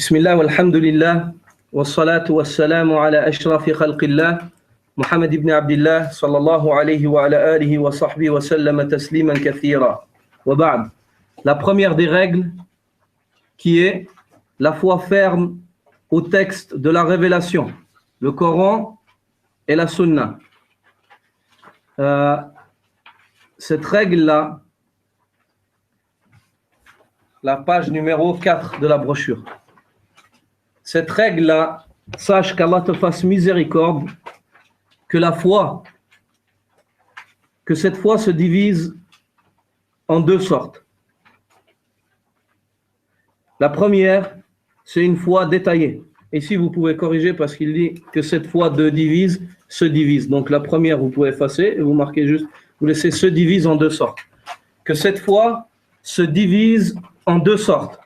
بسم الله والحمد لله والصلاة والسلام على أشرف خلق الله محمد بن عبد الله صلى الله عليه وعلى آله وصحبه وسلم تسليما كثيرا وبعد. La première des règles qui est la foi ferme au texte de la révélation, le Coran et la Sunna. Cette règle-là, la page numéro 4 de la brochure. Cette règle-là, sache qu'Allah te fasse miséricorde, que la foi, que cette foi se divise en deux sortes. La première, c'est une foi détaillée. Ici, vous pouvez corriger parce qu'il dit que cette foi se divise. Donc la première, vous pouvez effacer et vous marquez juste, vous laissez se divise en deux sortes. Que cette foi se divise en deux sortes.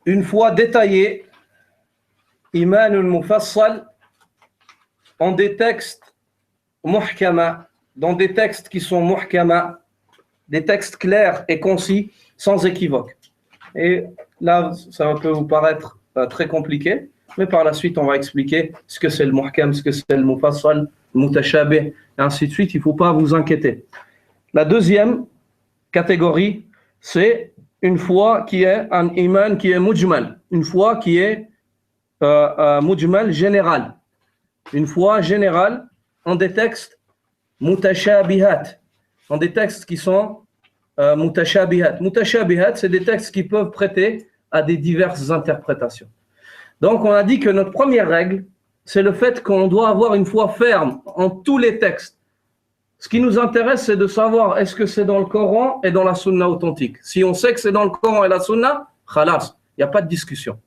Une foi détaillée, imanul mufassal, en des textes muhkama, dans des textes qui sont muhkama, des textes clairs et concis, sans équivoque. Et là, ça peut vous paraître très compliqué, mais par la suite, on va expliquer ce que c'est le muhkam, ce que c'est le mufassal, le mutashabih, et ainsi de suite. Il ne faut pas vous inquiéter. La deuxième catégorie, c'est une foi qui est un iman qui est mujmal, une foi qui est mujmal général, une foi générale en des textes mutashabihat, en des textes qui sont mutashabihat. Mutashabihat, c'est des textes qui peuvent prêter à des diverses interprétations. Donc on a dit que notre première règle, c'est le fait qu'on doit avoir une foi ferme en tous les textes. Ce qui nous intéresse, c'est de savoir est-ce que c'est dans le Coran et dans la Sunna authentique. Si on sait que c'est dans le Coran et la Sunna, khalas, il n'y a pas de discussion.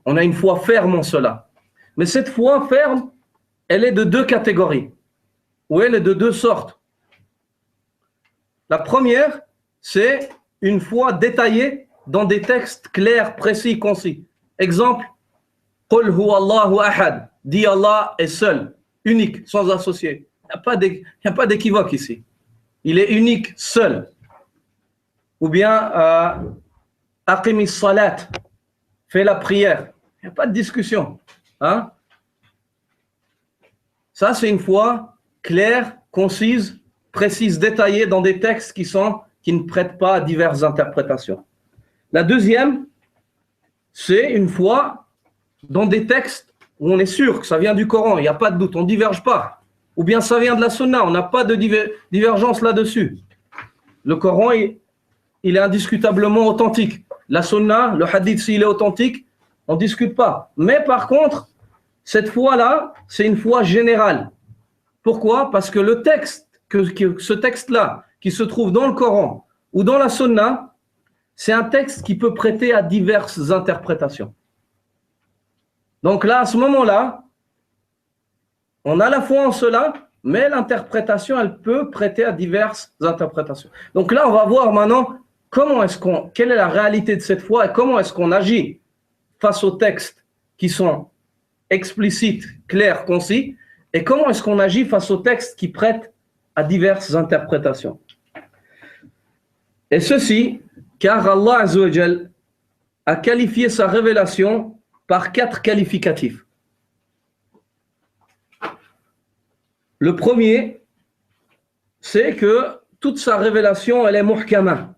On a une foi ferme en cela. Mais cette foi ferme, elle est de deux catégories, ou elle est de deux sortes. La première, c'est une foi détaillée dans des textes clairs, précis, concis. Exemple, Qul huwa Allahu ahad, dit Allah est seul, unique, sans associé. Il n'y a pas d'équivoque ici. Il est unique, seul. Ou bien, Aqimis salat, fais la prière. Il n'y a pas de discussion. Hein? Ça, c'est une foi claire, concise, précise, détaillée dans des textes qui ne prêtent pas à diverses interprétations. La deuxième, c'est une foi dans des textes où on est sûr que ça vient du Coran, il n'y a pas de doute, on ne diverge pas. Ou bien ça vient de la Sunna, on n'a pas de divergence là-dessus. Le Coran, il est indiscutablement authentique. La Sunna, le hadith, s'il est authentique, on ne discute pas. Mais par contre, cette foi-là, c'est une foi générale. Pourquoi? Parce que le texte, ce texte-là, qui se trouve dans le Coran ou dans la Sunna, c'est un texte qui peut prêter à diverses interprétations. Donc là, à ce moment-là, on a la foi en cela, mais l'interprétation, elle peut prêter à diverses interprétations. Donc là, on va voir maintenant quelle est la réalité de cette foi et comment est-ce qu'on agit face aux textes qui sont explicites, clairs, concis, et comment est-ce qu'on agit face aux textes qui prêtent à diverses interprétations. Et ceci, car Allah Azza wa Jal a qualifié sa révélation par 4 qualificatifs. Le premier, c'est que toute sa révélation, elle est muhkama.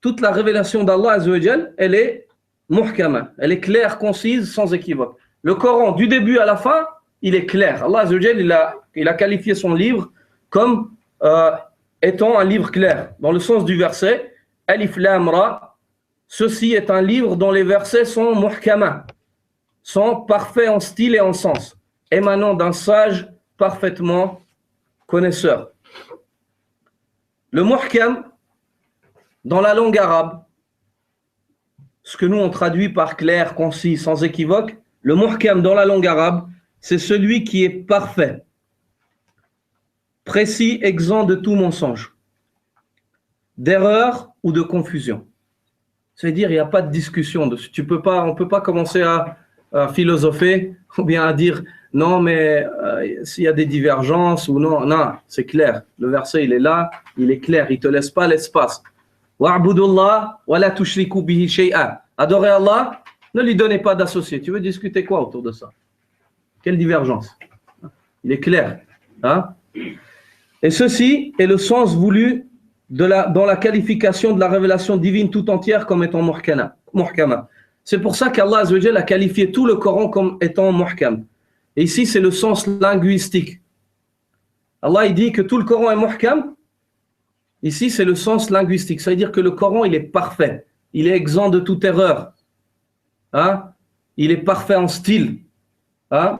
Toute la révélation d'Allah Azza wa Jal, elle est muhkama. Elle est claire, concise, sans équivoque. Le Coran, du début à la fin, il est clair. Allah Azza wa Jal, il a qualifié son livre comme étant un livre clair. Dans le sens du verset, Alif Lam Ra, ceci est un livre dont les versets sont muhkama, sont parfaits en style et en sens, émanant d'un sage parfaitement connaisseur. Le muhkam, dans la langue arabe, ce que nous on traduit par clair, concis, sans équivoque, le muhkam dans la langue arabe, c'est celui qui est parfait, précis, exempt de tout mensonge, d'erreur ou de confusion. C'est-à-dire, il n'y a pas de discussion dessus. On ne peut pas commencer à philosopher ou bien à dire non, mais s'il y a des divergences ou non, c'est clair. Le verset, il est là, il est clair, il ne te laisse pas l'espace. Wa'budullah wa la tushriku bihi shay'a. Adorez Allah, ne lui donnez pas d'associé. Tu veux discuter quoi autour de ça? Quelle divergence? Il est clair. Hein? Et ceci est le sens voulu dans la qualification de la révélation divine tout entière comme étant muhkama. C'est pour ça qu'Allah Azza wa Jalla a qualifié tout le Coran comme étant muhkam. Et ici, c'est le sens linguistique. Allah il dit que tout le Coran est muhkam. Ici, c'est le sens linguistique. Ça veut dire que le Coran, il est parfait. Il est exempt de toute erreur. Hein? Il est parfait en style. Hein?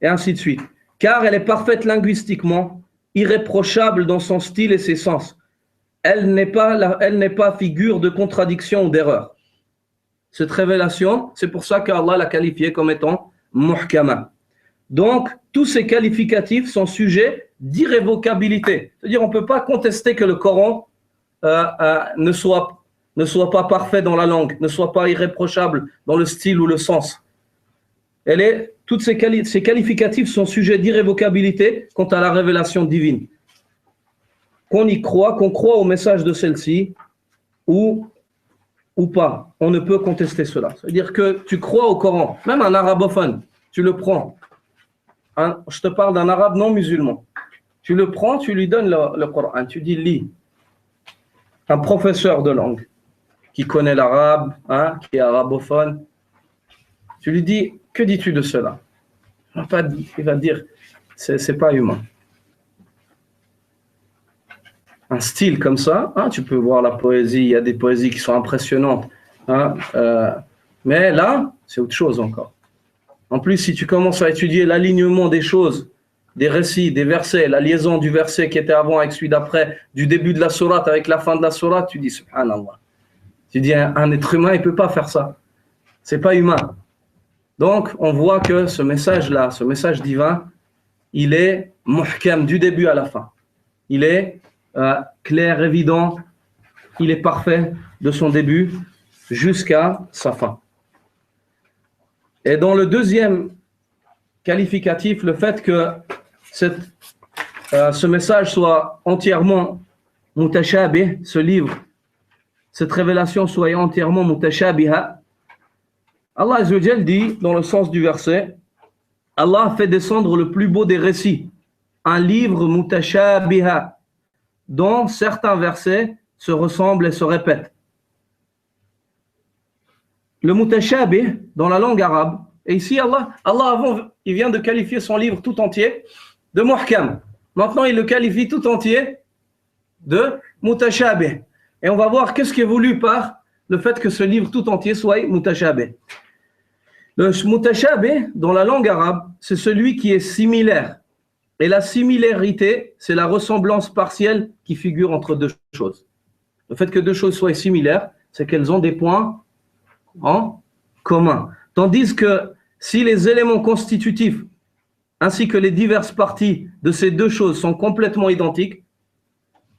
Et ainsi de suite. Car elle est parfaite linguistiquement, irréprochable dans son style et ses sens. Elle n'est pas figure de contradiction ou d'erreur. Cette révélation, c'est pour ça qu'Allah l'a qualifiée comme étant muhkama. Donc, tous ces qualificatifs sont sujets d'irrévocabilité. C'est-à-dire, on ne peut pas contester que le Coran ne soit pas parfait dans la langue, ne soit pas irréprochable dans le style ou le sens. Toutes ces qualificatifs sont sujets d'irrévocabilité quant à la révélation divine. Qu'on y croit, qu'on croit au message de celle-ci ou pas, on ne peut contester cela. C'est-à-dire que tu crois au Coran, même un arabophone, tu le prends. Je te parle d'un arabe non musulman. Tu le prends, tu lui donnes le Coran, tu dis lis. Un professeur de langue qui connaît l'arabe, qui est arabophone, tu lui dis, que dis-tu de cela? Il va dire, c'est pas humain. Un style comme ça, tu peux voir la poésie, il y a des poésies qui sont impressionnantes. Mais là, c'est autre chose encore. En plus, si tu commences à étudier l'alignement des choses, des récits, des versets, la liaison du verset qui était avant avec celui d'après, du début de la sourate avec la fin de la sourate, tu dis subhanallah. Tu dis un être humain, il ne peut pas faire ça. C'est pas humain. Donc, on voit que ce message-là, ce message divin, il est muhkam du début à la fin. Il est clair, évident, il est parfait de son début jusqu'à sa fin. Et dans le deuxième qualificatif, le fait que ce message soit entièrement mutashabih, ce livre, cette révélation soit entièrement mutashabiha, Allah Azza wa Jal dit, dans le sens du verset, Allah a fait descendre le plus beau des récits, un livre mutashabiha, dont certains versets se ressemblent et se répètent. Le mutashabih, dans la langue arabe, et ici Allah avant, il vient de qualifier son livre tout entier de muhkam. Maintenant, il le qualifie tout entier de mutashabih. Et on va voir qu'est-ce qui est voulu par le fait que ce livre tout entier soit mutashabih. Le mutashabih, dans la langue arabe, c'est celui qui est similaire. Et la similarité, c'est la ressemblance partielle qui figure entre deux choses. Le fait que deux choses soient similaires, c'est qu'elles ont des points en commun. Tandis que si les éléments constitutifs ainsi que les diverses parties de ces deux choses sont complètement identiques,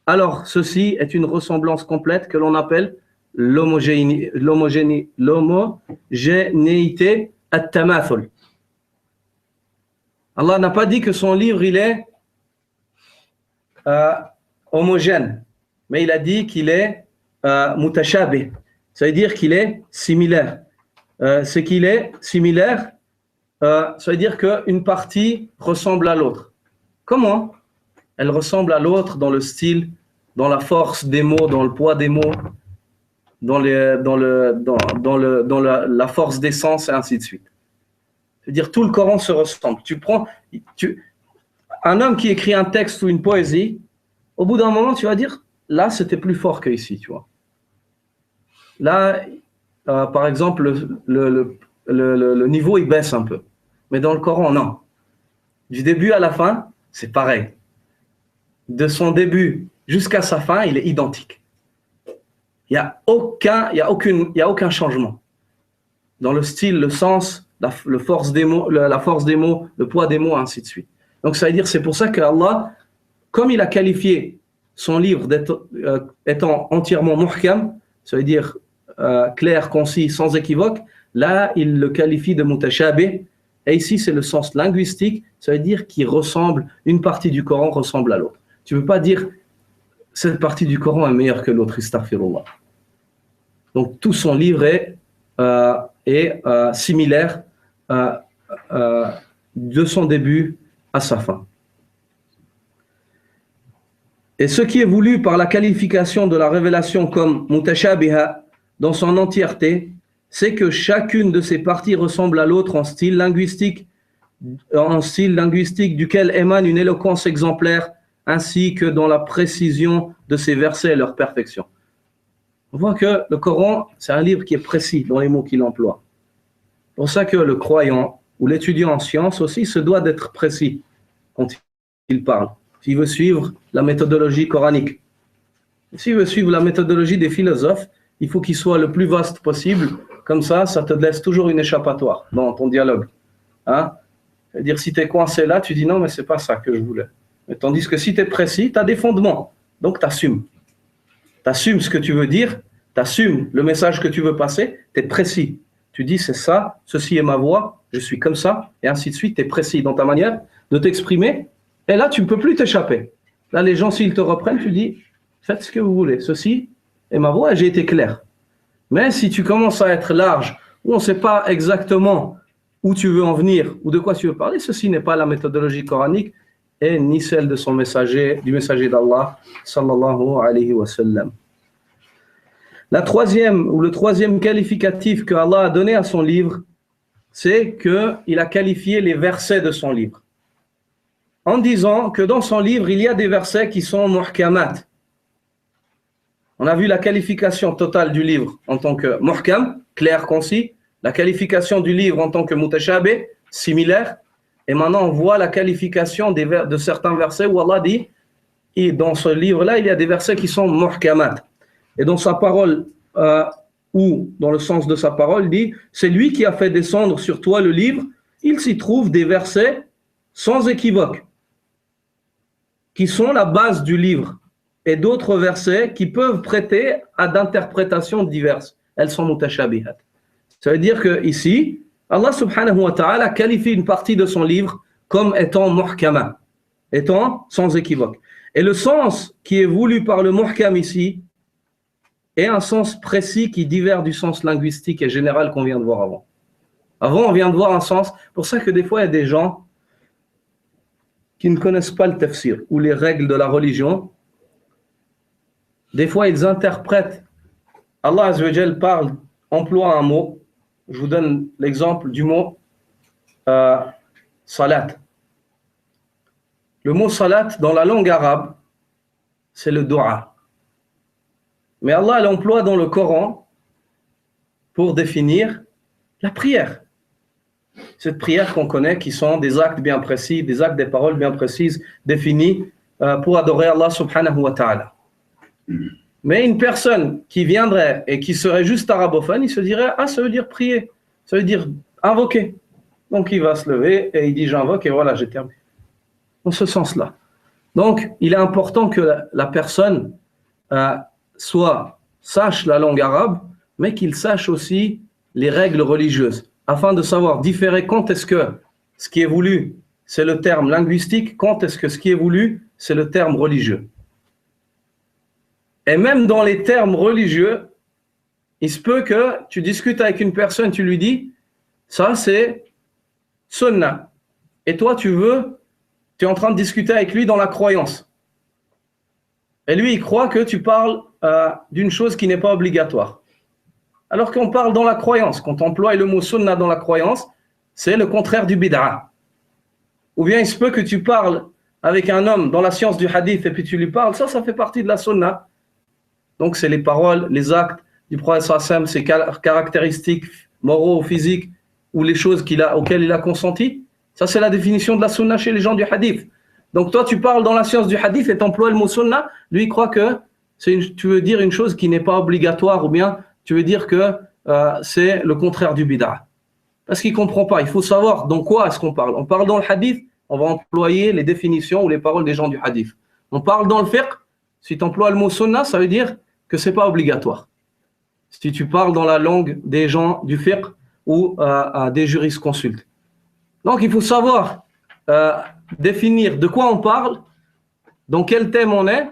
alors ceci est une ressemblance complète que l'on appelle l'homogénéité at-tamathul. Allah n'a pas dit que son livre il est homogène, mais il a dit qu'il est mutashabih. Ça veut dire qu'il est similaire. C'est qu'il est similaire, ça veut dire qu'une partie ressemble à l'autre. Comment? Elle ressemble à l'autre dans le style, dans la force des mots, dans le poids des mots, dans la force des sens et ainsi de suite. C'est-à-dire tout le Coran se ressemble. Un homme qui écrit un texte ou une poésie, au bout d'un moment, tu vas dire, là, c'était plus fort que ici, tu vois. Là, par exemple, le niveau, il baisse un peu. Mais dans le Coran, non. Du début à la fin, c'est pareil. De son début jusqu'à sa fin, il est identique. Il n'y a aucun changement. Dans le style, le sens, la force des mots, le poids des mots, ainsi de suite. Donc ça veut dire, c'est pour ça qu'Allah, comme il a qualifié son livre étant entièrement muhkam, ça veut dire clair, concis, sans équivoque, là, il le qualifie de mutashabih. Et ici, c'est le sens linguistique, ça veut dire qu'il ressemble, une partie du Coran ressemble à l'autre. Tu ne peux pas dire cette partie du Coran est meilleure que l'autre, astaghfirullah. Donc tout son livre est similaire de son début à sa fin. Et ce qui est voulu par la qualification de la révélation comme mutashabiha dans son entièreté, c'est que chacune de ces parties ressemble à l'autre en style linguistique duquel émane une éloquence exemplaire, ainsi que dans la précision de ces versets et leur perfection. On voit que le Coran, c'est un livre qui est précis dans les mots qu'il emploie. C'est pour ça que le croyant ou l'étudiant en sciences aussi se doit d'être précis quand il parle, s'il veut suivre la méthodologie coranique. S'il veut suivre la méthodologie des philosophes, il faut qu'il soit le plus vaste possible, comme ça te laisse toujours une échappatoire dans ton dialogue. Hein? C'est-à-dire, si tu es coincé là, tu dis non, mais c'est pas ça que je voulais. Mais tandis que si tu es précis, tu as des fondements, donc tu assumes. Tu assumes ce que tu veux dire, tu assumes le message que tu veux passer, tu es précis. Tu dis c'est ça, ceci est ma voix, je suis comme ça, et ainsi de suite, tu es précis dans ta manière de t'exprimer, et là tu ne peux plus t'échapper. Là les gens, s'ils te reprennent, tu dis faites ce que vous voulez, ceci est ma voix et j'ai été clair. Mais si tu commences à être large, où on ne sait pas exactement où tu veux en venir, ou de quoi tu veux parler, ceci n'est pas la méthodologie coranique, et ni celle de son messager, du messager d'Allah, sallallahu alayhi wa sallam. Le troisième qualificatif que Allah a donné à son livre, c'est qu'il a qualifié les versets de son livre. En disant que dans son livre, il y a des versets qui sont muhkamat. On a vu la qualification totale du livre en tant que muhkam, clair, concis, la qualification du livre en tant que mutashabih, similaire, et maintenant on voit la qualification de certains versets où Allah dit, et dans ce livre-là, il y a des versets qui sont muhkamat. Et dans sa parole, ou dans le sens de sa parole, il dit, c'est lui qui a fait descendre sur toi le livre, il s'y trouve des versets sans équivoque, qui sont la base du livre, et d'autres versets qui peuvent prêter à d'interprétations diverses. Elles sont mutashabihat. Ça veut dire que ici, Allah subhanahu wa ta'ala qualifie une partie de son livre comme étant muhkama, étant sans équivoque. Et le sens qui est voulu par le muhkam ici est un sens précis qui diffère du sens linguistique et général qu'on vient de voir avant. Avant, on vient de voir un sens, pour ça que des fois, il y a des gens qui ne connaissent pas le tafsir ou les règles de la religion. Des fois, ils interprètent. Allah Azza wa Jal emploie un mot. Je vous donne l'exemple du mot salat. Le mot salat dans la langue arabe, c'est le dua. Mais Allah l'emploie dans le Coran pour définir la prière. Cette prière qu'on connaît, qui sont des actes bien précis, des actes, des paroles bien précises, définies pour adorer Allah subhanahu wa ta'ala. Mais une personne qui viendrait et qui serait juste arabophone, il se dirait, ah, ça veut dire prier, ça veut dire invoquer. Donc il va se lever et il dit, j'invoque et voilà, j'ai terminé. Dans ce sens-là. Donc, il est important que la personne sache la langue arabe, mais qu'il sache aussi les règles religieuses, afin de savoir différer quand est-ce que ce qui est voulu, c'est le terme linguistique, quand est-ce que ce qui est voulu, c'est le terme religieux. Et même dans les termes religieux, il se peut que tu discutes avec une personne, tu lui dis, ça c'est sunnah. Et toi, tu es en train de discuter avec lui dans la croyance. Et lui, il croit que tu parles d'une chose qui n'est pas obligatoire. Alors qu'on parle dans la croyance. Quand on emploie le mot sunnah dans la croyance, c'est le contraire du bid'a. Ou bien il se peut que tu parles avec un homme dans la science du hadith et puis tu lui parles, ça fait partie de la sunnah. Donc c'est les paroles, les actes du prophète sallam, ses caractéristiques moraux, physiques, ou les choses auxquelles il a consenti. Ça c'est la définition de la sunnah chez les gens du hadith. Donc toi tu parles dans la science du hadith et tu emploies le mot sunnah, lui il croit que tu veux dire une chose qui n'est pas obligatoire, ou bien tu veux dire que c'est le contraire du bid'a. Parce qu'il ne comprend pas, il faut savoir dans quoi est-ce qu'on parle. On parle dans le hadith, on va employer les définitions ou les paroles des gens du hadith. On parle dans le fiqh, si tu emploies le mot sunnah, ça veut dire que ce n'est pas obligatoire. Si tu parles dans la langue des gens du fiqh ou des jurisconsultes. Donc il faut savoir définir de quoi on parle, dans quel thème on est,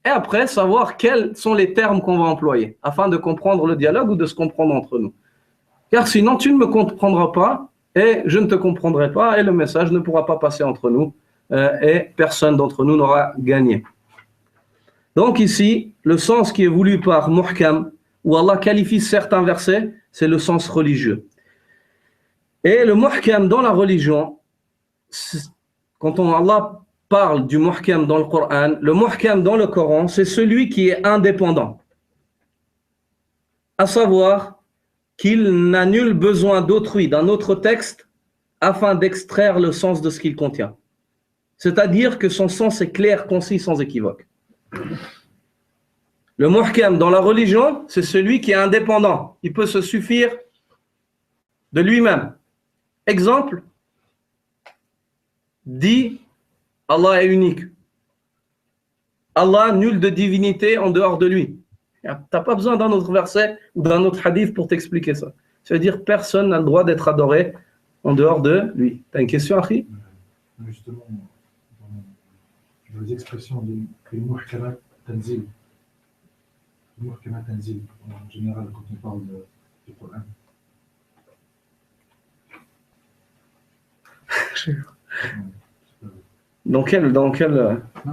et après savoir quels sont les termes qu'on va employer afin de comprendre le dialogue ou de se comprendre entre nous. Car sinon, tu ne me comprendras pas et je ne te comprendrai pas et le message ne pourra pas passer entre nous et personne d'entre nous n'aura gagné. Donc ici, le sens qui est voulu par muhkam, où Allah qualifie certains versets, c'est le sens religieux. Et le muhkam dans la religion, quand Allah parle du muhkam dans le Coran, le muhkam dans le Coran, c'est celui qui est indépendant. À savoir qu'il n'a nul besoin d'autrui, d'un autre texte, afin d'extraire le sens de ce qu'il contient. C'est-à-dire que son sens est clair, concis, sans équivoque. Le muhkam dans la religion, c'est celui qui est indépendant. Il peut se suffire de lui-même. Exemple, dit Allah est unique. Allah, nul de divinité en dehors de lui. Tu n'as pas besoin d'un autre verset ou d'un autre hadith pour t'expliquer ça. Ça veut dire personne n'a le droit d'être adoré en dehors de lui. Tu as une question, Akhi? Justement, dans les expressions de muhkamat tanzil. Muhkamat tanzil, en général, quand on parle du Coran. Dans quel Non,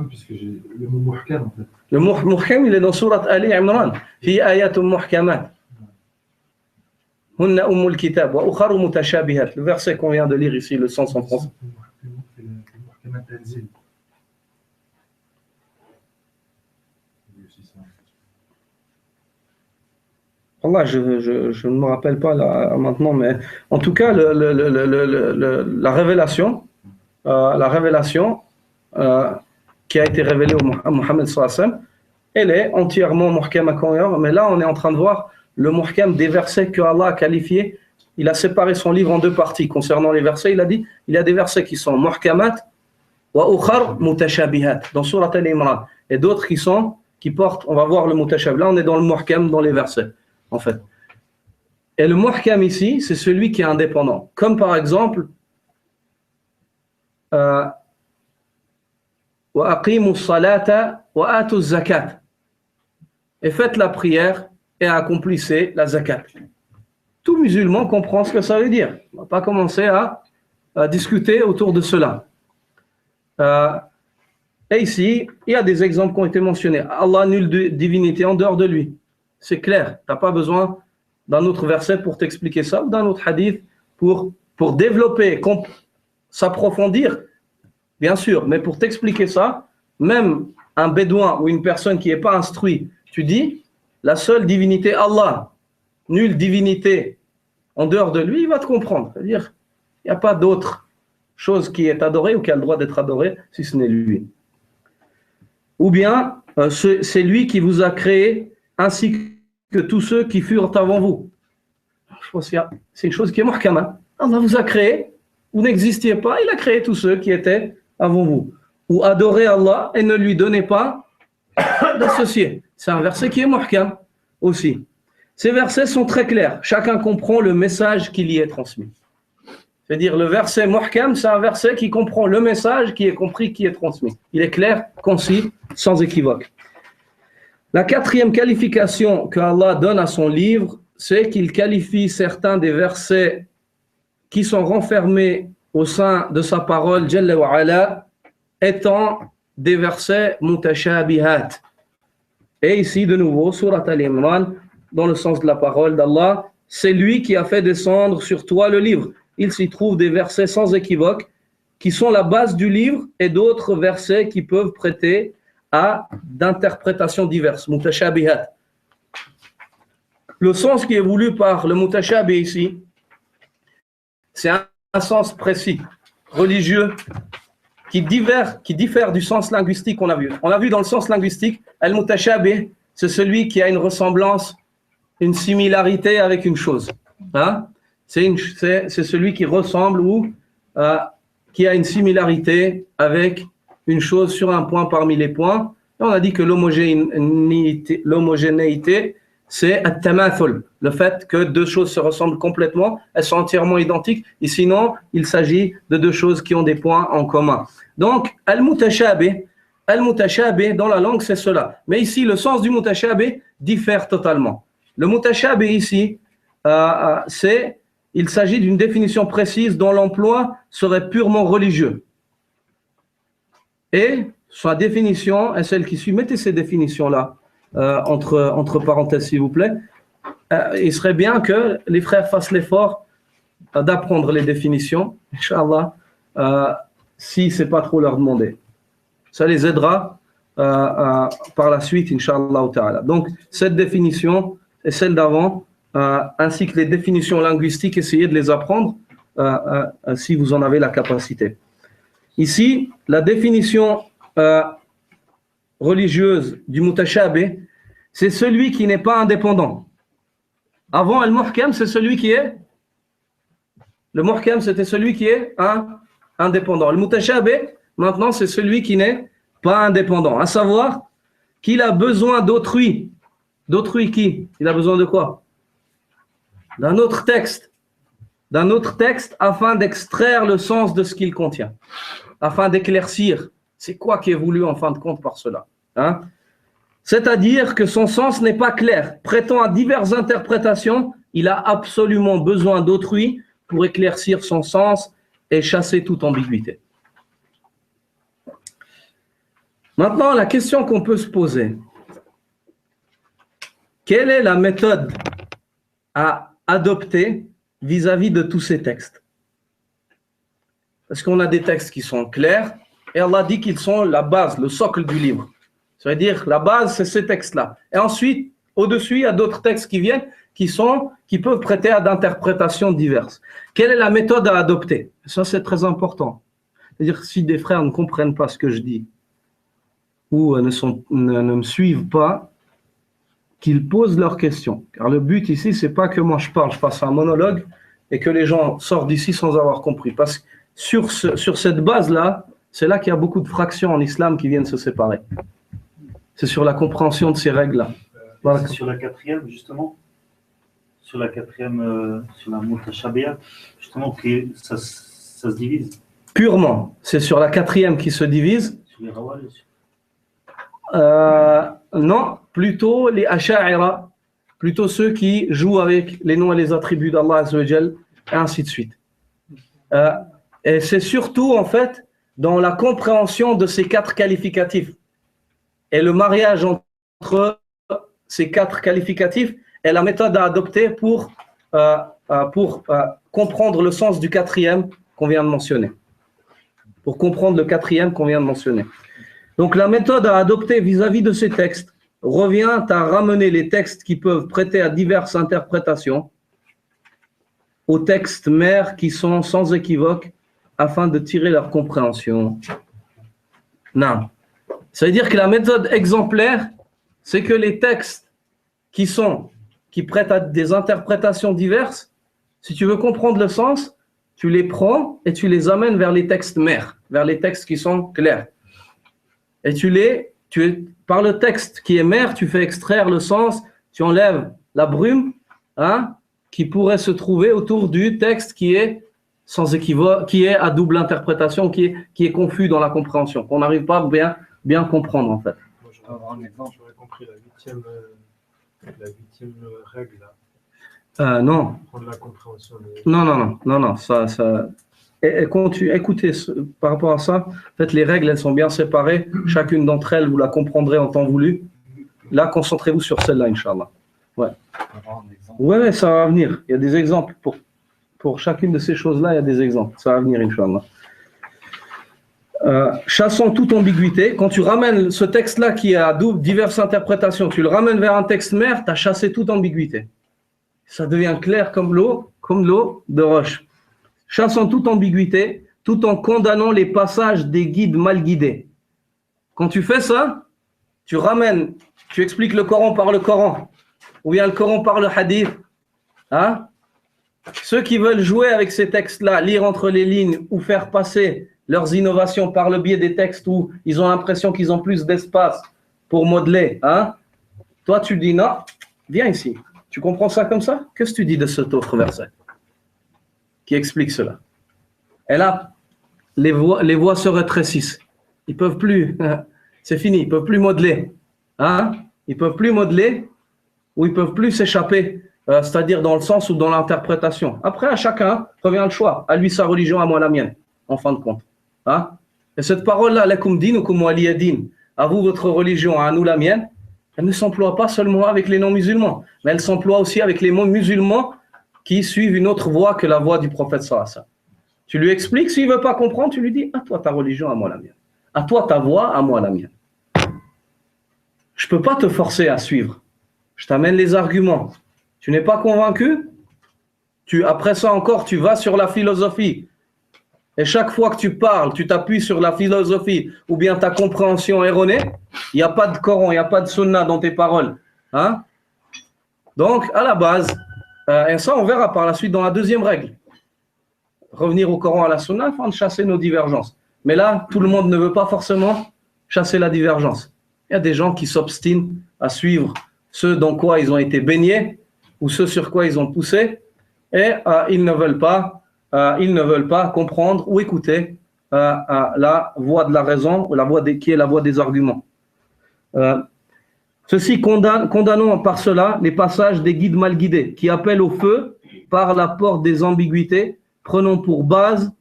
puisque j'ai le mot muhkam en fait. Le muhkam, il est dans sourate Ali Imran. Fi ayatum muhkamat. Hunna ummul kitab wa ukharu mutashabihat. Le verset qu'on vient de lire ici, le sens en français. Le muhkamat tanzil. Allah, je ne me rappelle pas là, maintenant, mais en tout cas, la révélation qui a été révélée au Muhammad sallallahu alayhi wa sallam, elle est entièrement muhkam à. Mais là, on est en train de voir le muhkam des versets que Allah a qualifiés. Il a séparé son livre en deux parties. Concernant les versets, il a dit il y a des versets qui sont muhkamat wa ukhar mutashabihat dans Surat Al-Imran et d'autres qui portent, on va voir le mutashabih. Là, on est dans le muhkam dans les versets, en fait. Et le muhkam ici, c'est celui qui est indépendant. Comme par exemple, wa aqimu salata wa atu zakat. Et faites la prière et accomplissez la zakat. Tout musulman comprend ce que ça veut dire. On ne va pas commencer à discuter autour de cela. Et ici, il y a des exemples qui ont été mentionnés. Allah, nulle divinité en dehors de lui. C'est clair. Tu n'as pas besoin d'un autre verset pour t'expliquer ça, ou d'un autre hadith pour développer, s'approfondir, bien sûr. Mais pour t'expliquer ça, même un bédouin ou une personne qui n'est pas instruit, tu dis, la seule divinité Allah, nulle divinité en dehors de lui, il va te comprendre. C'est-à-dire, il n'y a pas d'autre chose qui est adorée ou qui a le droit d'être adorée si ce n'est lui. Ou bien, c'est lui qui vous a créé ainsi que tous ceux qui furent avant vous. Je pense que c'est une chose qui est muhkama. Allah vous a créé, vous n'existiez pas, il a créé tous ceux qui étaient avant vous. Ou adorez Allah et ne lui donnez pas d'associés. C'est un verset qui est muhkam aussi. Ces versets sont très clairs. Chacun comprend le message qui y est transmis. C'est-à-dire le verset muhkam, c'est un verset qui comprend le message qui est compris, qui est transmis. Il est clair, concis, sans équivoque. La quatrième qualification que Allah donne à son livre, c'est qu'il qualifie certains des versets qui sont renfermés au sein de sa parole, Jalla wa Ala, étant des versets mutashabihat. Et ici, de nouveau, Surat Al-Imran, dans le sens de la parole d'Allah, c'est lui qui a fait descendre sur toi le livre. Il s'y trouve des versets sans équivoque qui sont la base du livre et d'autres versets qui peuvent prêter à d'interprétations diverses, mutashabihat. Le sens qui est voulu par le mutashabih ici, c'est un sens précis, religieux, qui diffère du sens linguistique qu'on a vu. On a vu dans le sens linguistique, al-mutashabih, c'est celui qui a une ressemblance, une similarité avec une chose. Hein? C'est celui qui ressemble ou qui a une similarité avec une chose sur un point parmi les points. Et on a dit que l'homogénéité, c'est at-tamathul, le fait que deux choses se ressemblent complètement, elles sont entièrement identiques, et sinon, il s'agit de deux choses qui ont des points en commun. Donc, al-mutashabih, Al-mutashabih dans la langue, c'est cela. Mais ici, le sens du mutashabih diffère totalement. Le mutashabih ici, il s'agit d'une définition précise dont l'emploi serait purement religieux. Et sa définition est celle qui suit. Mettez ces définitions-là entre parenthèses, s'il vous plaît. Il serait bien que les frères fassent l'effort d'apprendre les définitions, Inch'Allah, si ce n'est pas trop leur demander. Ça les aidera par la suite, Inch'Allah ta'ala. Donc, cette définition et celle d'avant, ainsi que les définitions linguistiques, essayez de les apprendre si vous en avez la capacité. Ici, la définition religieuse du mutashabih, c'est celui qui n'est pas indépendant. Avant, al-muhkam, c'est celui qui est. Le muhkam, c'était celui qui est indépendant. Le mutashabih, maintenant, c'est celui qui n'est pas indépendant. À savoir qu'il a besoin d'autrui. D'autrui qui? Il a besoin de quoi? D'un autre texte. D'un autre texte afin d'extraire le sens de ce qu'il contient. Afin d'éclaircir. C'est quoi qui est voulu en fin de compte par cela? C'est-à-dire que son sens n'est pas clair. Prêtant à diverses interprétations, il a absolument besoin d'autrui pour éclaircir son sens et chasser toute ambiguïté. Maintenant, la question qu'on peut se poser, quelle est la méthode à adopter vis-à-vis de tous ces textes? Parce qu'on a des textes qui sont clairs et Allah dit qu'ils sont la base, le socle du livre. Ça veut dire la base, c'est ces textes-là. Et ensuite, au-dessus, il y a d'autres textes qui viennent qui peuvent prêter à d'interprétations diverses. Quelle est la méthode à adopter? Ça, c'est très important. C'est-à-dire que si des frères ne comprennent pas ce que je dis ou ne me suivent pas, qu'ils posent leurs questions. Car le but ici, c'est pas que moi je parle, je fasse un monologue et que les gens sortent d'ici sans avoir compris. Parce que sur cette base-là, c'est là qu'il y a beaucoup de fractions en islam qui viennent se séparer. C'est sur la compréhension de ces règles-là. Voilà. Sur la quatrième, justement, sur la mutashabih, justement, que ça se divise. Purement, c'est sur la quatrième qui se divise. Sur les rawal. Non, plutôt les asha'ira, plutôt ceux qui jouent avec les noms et les attributs d'Allah Azza wa Jal, et ainsi de suite. Et c'est surtout, en fait, dans la compréhension de ces quatre qualificatifs. Et le mariage entre ces quatre qualificatifs est la méthode à adopter pour comprendre le sens du quatrième qu'on vient de mentionner. Pour comprendre le quatrième qu'on vient de mentionner. Donc la méthode à adopter vis-à-vis de ces textes revient à ramener les textes qui peuvent prêter à diverses interprétations aux textes mères qui sont sans équivoque afin de tirer leur compréhension. Non. Ça veut dire que la méthode exemplaire, c'est que les textes qui prêtent à des interprétations diverses, si tu veux comprendre le sens, tu les prends et tu les amènes vers les textes mères, vers les textes qui sont clairs. Et par le texte qui est mère, tu fais extraire le sens, tu enlèves la brume qui pourrait se trouver autour du texte qui est sans équivoque, qui est à double interprétation, qui est confus dans la compréhension, qu'on n'arrive pas à bien comprendre en fait. Moi, je vais avoir un exemple, j'aurais compris la huitième règle là. Non. Prendre la compréhension. Non. Écoutez, par rapport à ça, en fait, les règles, elles sont bien séparées. Chacune d'entre elles, vous la comprendrez en temps voulu. Là, concentrez-vous sur celle-là, Inch'Allah. Ouais, ça va venir. Il y a des exemples. Pour chacune de ces choses-là, il y a des exemples. Ça va venir, Inch'Allah. Chassons toute ambiguïté. Quand tu ramènes ce texte-là qui a diverses interprétations, tu le ramènes vers un texte mère, tu as chassé toute ambiguïté. Ça devient clair comme l'eau de roche. Chassons toute ambiguïté, tout en condamnant les passages des guides mal guidés. Quand tu fais ça, tu expliques le Coran par le Coran, ou bien le Coran par le hadith. Ceux qui veulent jouer avec ces textes-là, lire entre les lignes ou faire passer leurs innovations par le biais des textes où ils ont l'impression qu'ils ont plus d'espace pour modeler. Toi, tu dis non, viens ici. Tu comprends ça comme ça? Qu'est-ce que tu dis de cet autre verset qui explique cela? Et là, les voix se rétrécissent. Ils ne peuvent plus c'est fini, ils ne peuvent plus modeler. Hein? Ils ne peuvent plus modeler ou ils ne peuvent plus s'échapper, c'est-à-dire dans le sens ou dans l'interprétation. Après, à chacun revient le choix. À lui sa religion, à moi la mienne, en fin de compte. Hein? Et cette parole-là, lakum dinukum waliya din, à vous votre religion, à nous la mienne, elle ne s'emploie pas seulement avec les non-musulmans, mais elle s'emploie aussi avec les musulmans qui suivent une autre voie que la voie du prophète sallallahu alayhi wa sallam. Tu lui expliques, s'il ne veut pas comprendre, tu lui dis, à toi ta religion, à moi la mienne. À toi ta voie, à moi la mienne. Je ne peux pas te forcer à suivre. Je t'amène les arguments. Tu n'es pas convaincu? Après ça encore, tu vas sur la philosophie. Et chaque fois que tu parles, tu t'appuies sur la philosophie ou bien ta compréhension erronée. Il n'y a pas de Coran, il n'y a pas de Sunna dans tes paroles. Hein? Donc, à la base, et ça on verra par la suite dans la deuxième règle. Revenir au Coran, à la Sunna, afin de chasser nos divergences. Mais là, tout le monde ne veut pas forcément chasser la divergence. Il y a des gens qui s'obstinent à suivre ceux dans quoi ils ont été baignés ou ceux sur quoi ils ont poussé et ils ne veulent pas comprendre ou écouter la voie de la raison ou qui est la voie des arguments. Ceci condamnons par cela les passages des guides mal guidés qui appellent au feu par la porte des ambiguïtés. Prenons pour base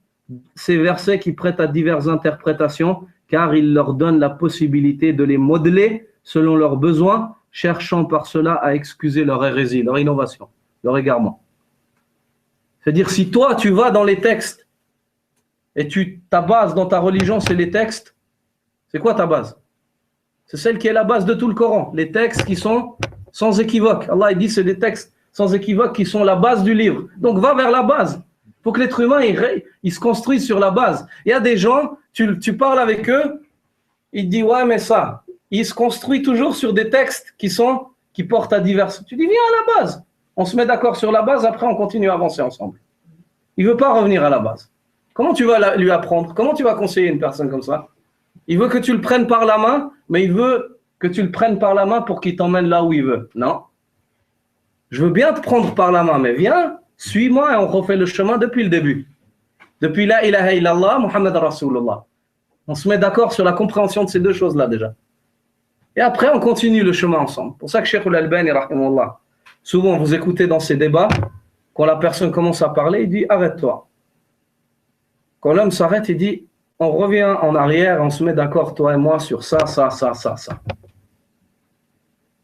ces versets qui prêtent à diverses interprétations car ils leur donnent la possibilité de les modeler selon leurs besoins, cherchant par cela à excuser leur hérésie, leur innovation, leur égarement. C'est-à-dire, si toi, tu vas dans les textes et ta base dans ta religion, c'est les textes, c'est quoi ta base? C'est celle qui est la base de tout le Coran, les textes qui sont sans équivoque. Allah il dit c'est les textes sans équivoque qui sont la base du livre. Donc, va vers la base. Il faut que l'être humain il se construise sur la base. Il y a des gens, tu parles avec eux, ils disent ouais mais ça, il se construit toujours sur des textes qui portent à divers. Tu dis viens à la base, on se met d'accord sur la base, après on continue à avancer ensemble. Il ne veut pas revenir à la base. Comment tu vas lui apprendre? Comment tu vas conseiller une personne comme ça? Il veut que tu le prennes par la main, mais il veut que tu le prennes par la main pour qu'il t'emmène là où il veut. Non. Je veux bien te prendre par la main, mais viens, suis-moi et on refait le chemin depuis le début. Depuis la ilaha illallah, Muhammad Rasulullah. On se met d'accord sur la compréhension de ces deux choses-là déjà. Et après, on continue le chemin ensemble. Pour ça que Cheikh Al-Albani, rahimahullah, souvent vous écoutez dans ces débats, quand la personne commence à parler, il dit arrête-toi. Quand l'homme s'arrête, il dit on revient en arrière, on se met d'accord, toi et moi, sur ça.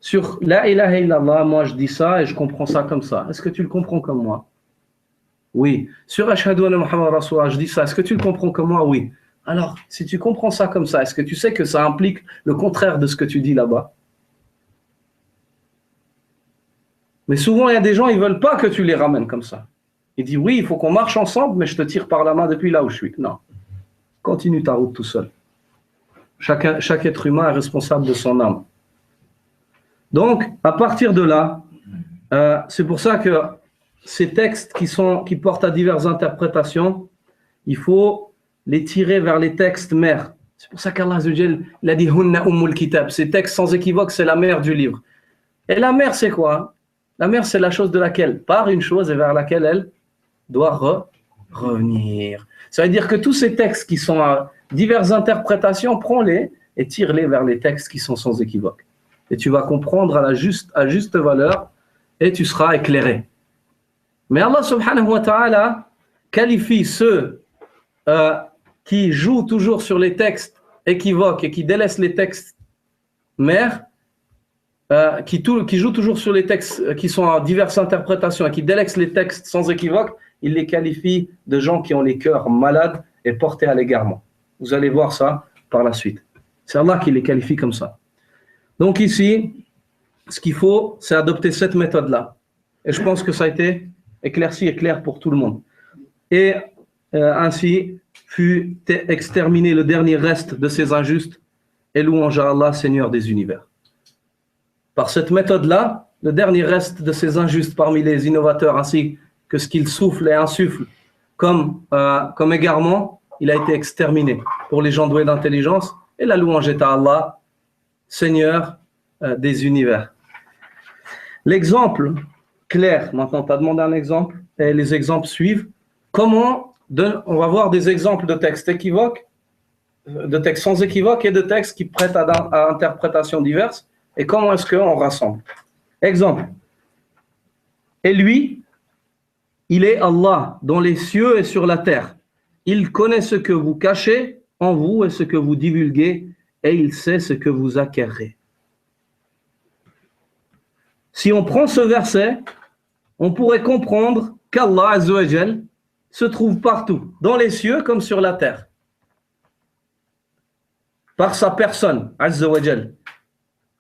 Sur la ilaha illallah, moi je dis ça et je comprends ça comme ça. Est-ce que tu le comprends comme moi? Oui. Sur Ashhadu anna Muhammad Rasulullah, je dis ça. Est-ce que tu le comprends comme moi? Oui. Alors, si tu comprends ça comme ça, est-ce que tu sais que ça implique le contraire de ce que tu dis là-bas? Mais souvent, il y a des gens, ils ne veulent pas que tu les ramènes comme ça. Ils disent, oui, il faut qu'on marche ensemble, mais je te tire par la main depuis là où je suis. Non. Continue ta route tout seul. Chaque être humain est responsable de son âme. Donc, à partir de là, c'est pour ça que ces textes qui portent à diverses interprétations, il faut les tirer vers les textes mères. C'est pour ça qu'Allah il a dit Hunna ummul kitab. Ces textes sans équivoque, c'est la mère du livre. Et la mère, c'est quoi? La mère, c'est la chose de laquelle part une chose et vers laquelle elle doit revenir. Ça veut dire que tous ces textes qui sont à diverses interprétations, prends-les et tire-les vers les textes qui sont sans équivoque. Et tu vas comprendre à juste valeur et tu seras éclairé. Mais Allah subhanahu wa ta'ala qualifie ceux qui jouent toujours sur les textes équivoques et qui délaissent les textes mères, qui jouent toujours sur les textes qui sont à diverses interprétations et qui délaissent les textes sans équivoque, il les qualifie de gens qui ont les cœurs malades et portés à l'égarement. Vous allez voir ça par la suite. C'est Allah qui les qualifie comme ça. Donc ici, ce qu'il faut, c'est adopter cette méthode-là. Et je pense que ça a été éclairci et clair pour tout le monde. Et ainsi fut exterminé le dernier reste de ces injustes et louange à Allah, Seigneur des univers. Par cette méthode-là, le dernier reste de ces injustes parmi les innovateurs, ainsi que ce qu'ils soufflent et insufflent comme égarement, il a été exterminé pour les gens doués d'intelligence. Et la louange est à Allah, Seigneur des univers. L'exemple clair, maintenant tu as demandé un exemple, et les exemples suivent. On va voir des exemples de textes équivoques de textes sans équivoque et de textes qui prêtent à interprétations diverses. Et comment est-ce qu'on rassemble? Exemple. Et lui, il est Allah dans les cieux et sur la terre. Il connaît ce que vous cachez en vous et ce que vous divulguez, et il sait ce que vous acquérez. Si on prend ce verset, on pourrait comprendre qu'Allah Azza wa Jal se trouve partout, dans les cieux comme sur la terre. Par sa personne, Azza wa Jal.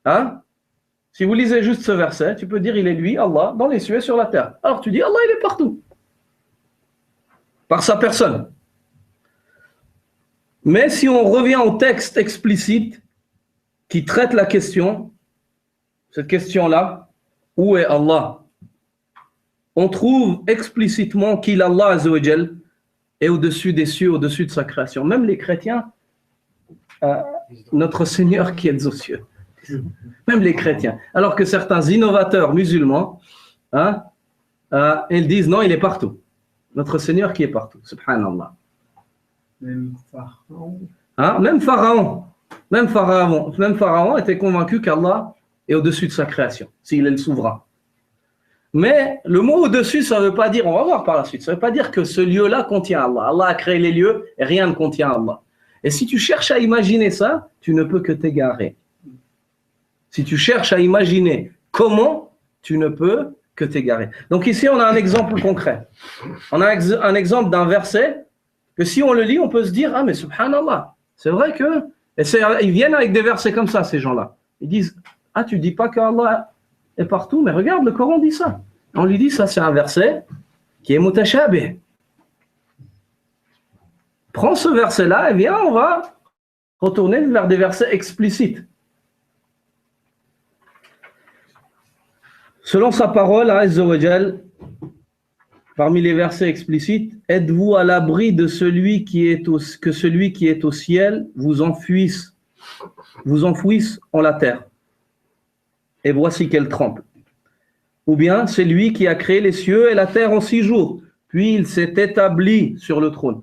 Hein? Si vous lisez juste ce verset, tu peux dire il est lui, Allah, dans les cieux et sur la terre. Alors tu dis Allah, il est partout. Par sa personne. Mais si on revient au texte explicite qui traite la question, cette question-là, où est Allah? On trouve explicitement qu'il, Allah Azza wa Jal, est au-dessus des cieux, au-dessus de sa création. Même les chrétiens, notre Seigneur qui est aux cieux. Même les chrétiens. Alors que certains innovateurs musulmans, ils disent non, il est partout. Notre Seigneur qui est partout. Subhanallah. Même Pharaon. Même Pharaon était convaincu qu'Allah est au-dessus de sa création, s'il est le souverain. Mais le mot au-dessus, ça ne veut pas dire, on va voir par la suite, ça ne veut pas dire que ce lieu-là contient Allah. Allah a créé les lieux et rien ne contient Allah. Et si tu cherches à imaginer ça, tu ne peux que t'égarer. Si tu cherches à imaginer comment, tu ne peux que t'égarer. Donc ici, on a un exemple concret. On a un exemple d'un verset que si on le lit, on peut se dire, ah mais subhanallah, c'est vrai que... Et ils viennent avec des versets comme ça, ces gens-là. Ils disent, ah tu dis pas qu'Allah est partout, mais regarde, le Coran dit ça. On lui dit, ça c'est un verset qui est mutashabih. Prends ce verset-là et viens, on va retourner vers des versets explicites. Selon sa parole, Azza wa Jal, parmi les versets explicites, êtes-vous à l'abri de celui qui est au ciel vous enfouisse en la terre, et voici qu'elle tremble. Ou bien c'est lui qui a créé les cieux et la terre en 6 jours, puis il s'est établi sur le trône.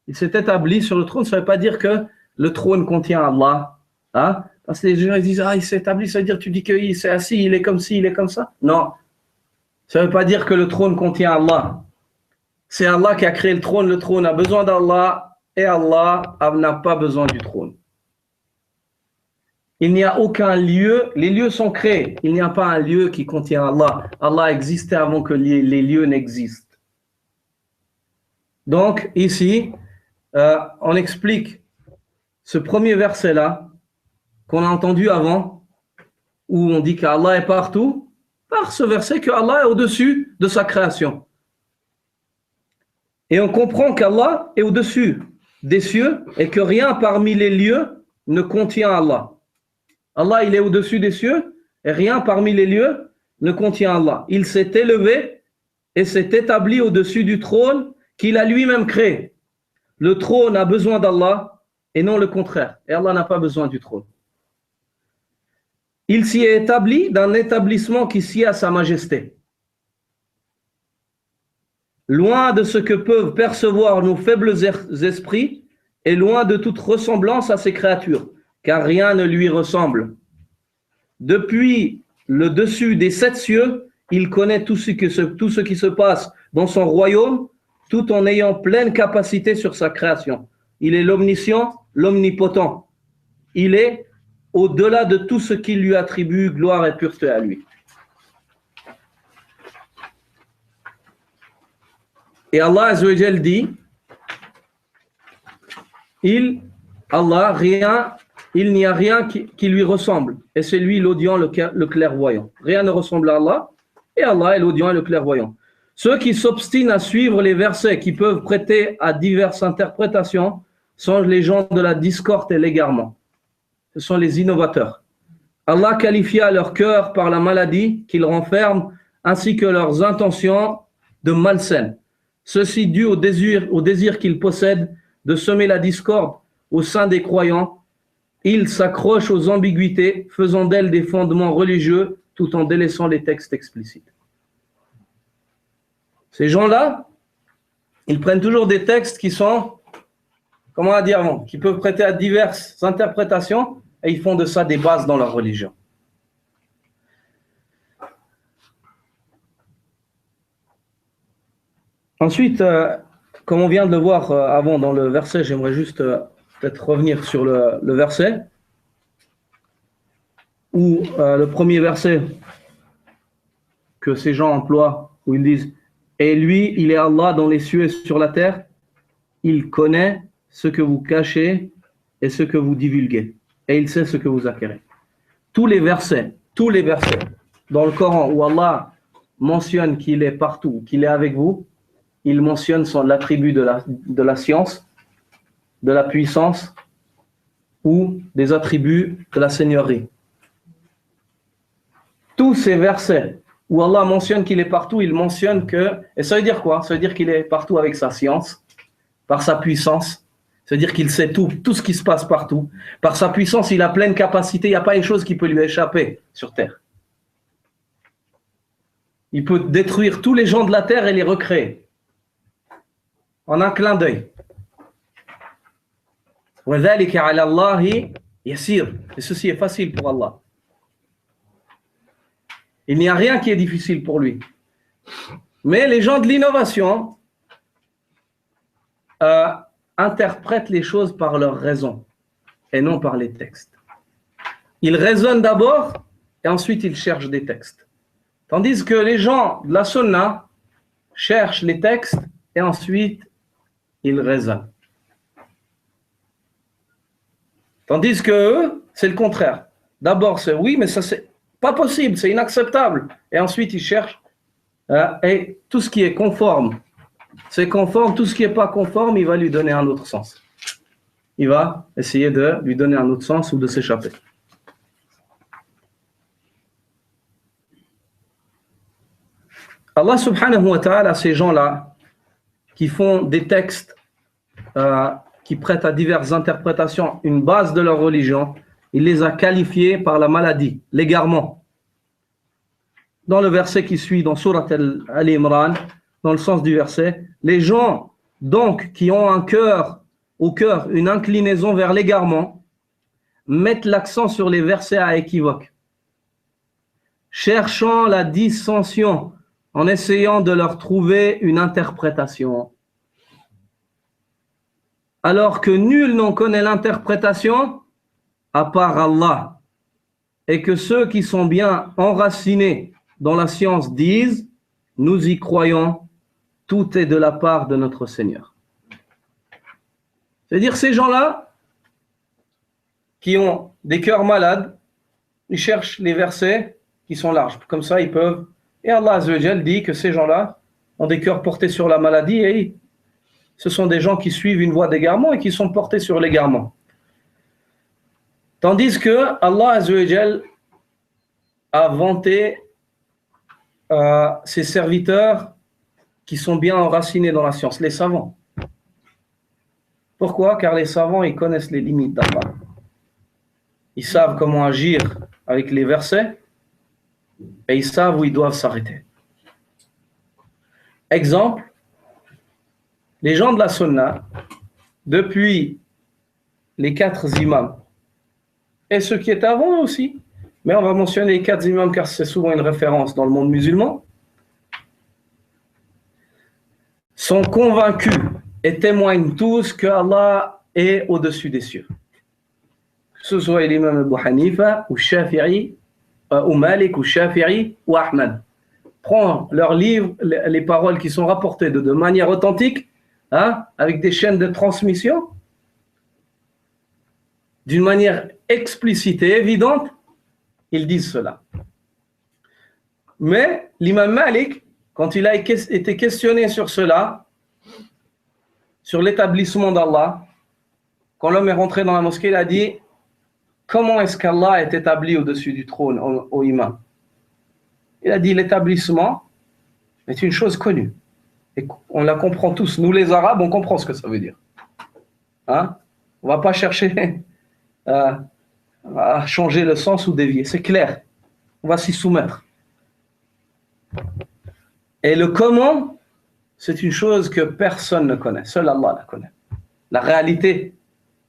Il s'est établi sur le trône, ça ne veut pas dire que le trône contient Allah. Hein? Parce que les gens ils disent, il s'est établi, ça veut dire tu dis qu'il s'est assis, il est comme ci, il est comme ça. Non. Ça ne veut pas dire que le trône contient Allah. C'est Allah qui a créé le trône a besoin d'Allah et Allah n'a pas besoin du trône. Il n'y a aucun lieu, les lieux sont créés, il n'y a pas un lieu qui contient Allah. Allah existait avant que les lieux n'existent. Donc ici, on explique ce premier verset-là qu'on a entendu avant, où on dit qu'Allah est partout, par ce verset que Allah est au-dessus de sa création. Et on comprend qu'Allah est au-dessus des cieux et que rien parmi les lieux ne contient Allah. Allah, il est au-dessus des cieux et rien parmi les lieux ne contient Allah. Il s'est élevé et s'est établi au-dessus du trône qu'il a lui-même créé. Le trône a besoin d'Allah et non le contraire. Et Allah n'a pas besoin du trône. Il s'y est établi d'un établissement qui sied à sa majesté. Loin de ce que peuvent percevoir nos faibles esprits et loin de toute ressemblance à ses créatures, car rien ne lui ressemble. Depuis le dessus des 7 cieux, il connaît tout ce qui se passe dans son royaume, tout en ayant pleine capacité sur sa création. Il est l'omniscient, l'omnipotent. Il est au-delà de tout ce qui lui attribue gloire et pureté à lui. Et Allah Azza wa Jal dit, il n'y a rien qui lui ressemble. Et c'est lui l'audient, le clairvoyant. Rien ne ressemble à Allah, et Allah est l'audient et le clairvoyant. Ceux qui s'obstinent à suivre les versets qui peuvent prêter à diverses interprétations sont les gens de la discorde et l'égarement. Ce sont les innovateurs. Allah qualifia leur cœur par la maladie qu'ils renferment, ainsi que leurs intentions de malsaines. Ceci dû au désir qu'ils possèdent de semer la discorde au sein des croyants. Ils s'accrochent aux ambiguïtés, faisant d'elles des fondements religieux, tout en délaissant les textes explicites. Ces gens-là, ils prennent toujours des textes qui sont comment on a dit avant, qui peuvent prêter à diverses interprétations et ils font de ça des bases dans leur religion. Ensuite, comme on vient de le voir avant dans le verset, j'aimerais juste peut-être revenir sur le verset, où le premier verset que ces gens emploient, où ils disent « Et lui, il est Allah dans les cieux et sur la terre, il connaît ce que vous cachez et ce que vous divulguez, et il sait ce que vous acquérez. » Tous les versets dans le Coran où Allah mentionne qu'il est partout, qu'il est avec vous, il mentionne l'attribut de la science, de la puissance ou des attributs de la seigneurie. Tous ces versets où Allah mentionne qu'il est partout, il mentionne que... Et ça veut dire quoi? Ça veut dire qu'il est partout avec sa science, par sa puissance. Ça veut dire qu'il sait tout ce qui se passe partout. Par sa puissance, il a pleine capacité, il n'y a pas une chose qui peut lui échapper sur terre. Il peut détruire tous les gens de la terre et les recréer. En un clin d'œil. وَذَلِكَ عَلَى اللَّهِ يَسِيرٌ. Et ceci est facile pour Allah. Il n'y a rien qui est difficile pour lui. Mais les gens de l'innovation interprètent les choses par leur raison et non par les textes. Ils raisonnent d'abord et ensuite ils cherchent des textes. Tandis que les gens de la sunna cherchent les textes et ensuite ils raisonnent. Tandis que eux, c'est le contraire. D'abord, c'est oui, mais ça c'est pas possible, c'est inacceptable. Et ensuite, ils cherchent et tout ce qui est conforme, c'est conforme. Tout ce qui n'est pas conforme, il va lui donner un autre sens. Il va essayer de lui donner un autre sens ou de s'échapper. Allah subhanahu wa ta'ala, ces gens-là qui font des textes qui prêtent à diverses interprétations une base de leur religion, il les a qualifiés par la maladie, l'égarement. Dans le verset qui suit, dans Surat Al-Imran, dans le sens du verset, les gens donc qui ont au cœur une inclinaison vers l'égarement mettent l'accent sur les versets à équivoque, cherchant la dissension en essayant de leur trouver une interprétation. Alors que nul n'en connaît l'interprétation à part Allah, et que ceux qui sont bien enracinés dans la science disent « Nous y croyons, tout est de la part de notre Seigneur ». C'est-à-dire ces gens-là qui ont des cœurs malades, ils cherchent les versets qui sont larges, comme ça ils peuvent. Et Allah Azza wa Jal dit que ces gens-là ont des cœurs portés sur la maladie et ce sont des gens qui suivent une voie d'égarement et qui sont portés sur l'égarement. Tandis que Allah Azza wa Jal a vanté ses serviteurs qui sont bien enracinés dans la science, les savants. Pourquoi? Car les savants, ils connaissent les limites d'Allah. Ils savent comment agir avec les versets et ils savent où ils doivent s'arrêter. Exemple, les gens de la sunna, depuis les 4 imams, et ceux qui étaient avant aussi, mais on va mentionner les 4 imams car c'est souvent une référence dans le monde musulman, sont convaincus et témoignent tous que Allah est au-dessus des cieux. Que ce soit l'imam Abu Hanifa, ou Shafi'i, ou Malik, ou Shafi'i, ou Ahmad. Prends leurs livres, les paroles qui sont rapportées de manière authentique, avec des chaînes de transmission, d'une manière explicite et évidente, ils disent cela. Mais l'imam Malik, quand il a été questionné sur cela, sur l'établissement d'Allah, quand l'homme est rentré dans la mosquée, il a dit « Comment est-ce qu'Allah est établi au-dessus du trône, au imam ?» Il a dit « L'établissement est une chose connue. Et on la comprend tous. Nous les Arabes, on comprend ce que ça veut dire. On ne va pas chercher à changer le sens ou dévier. C'est clair. On va s'y soumettre. Et le comment, c'est une chose que personne ne connaît. Seul Allah la connaît. la réalité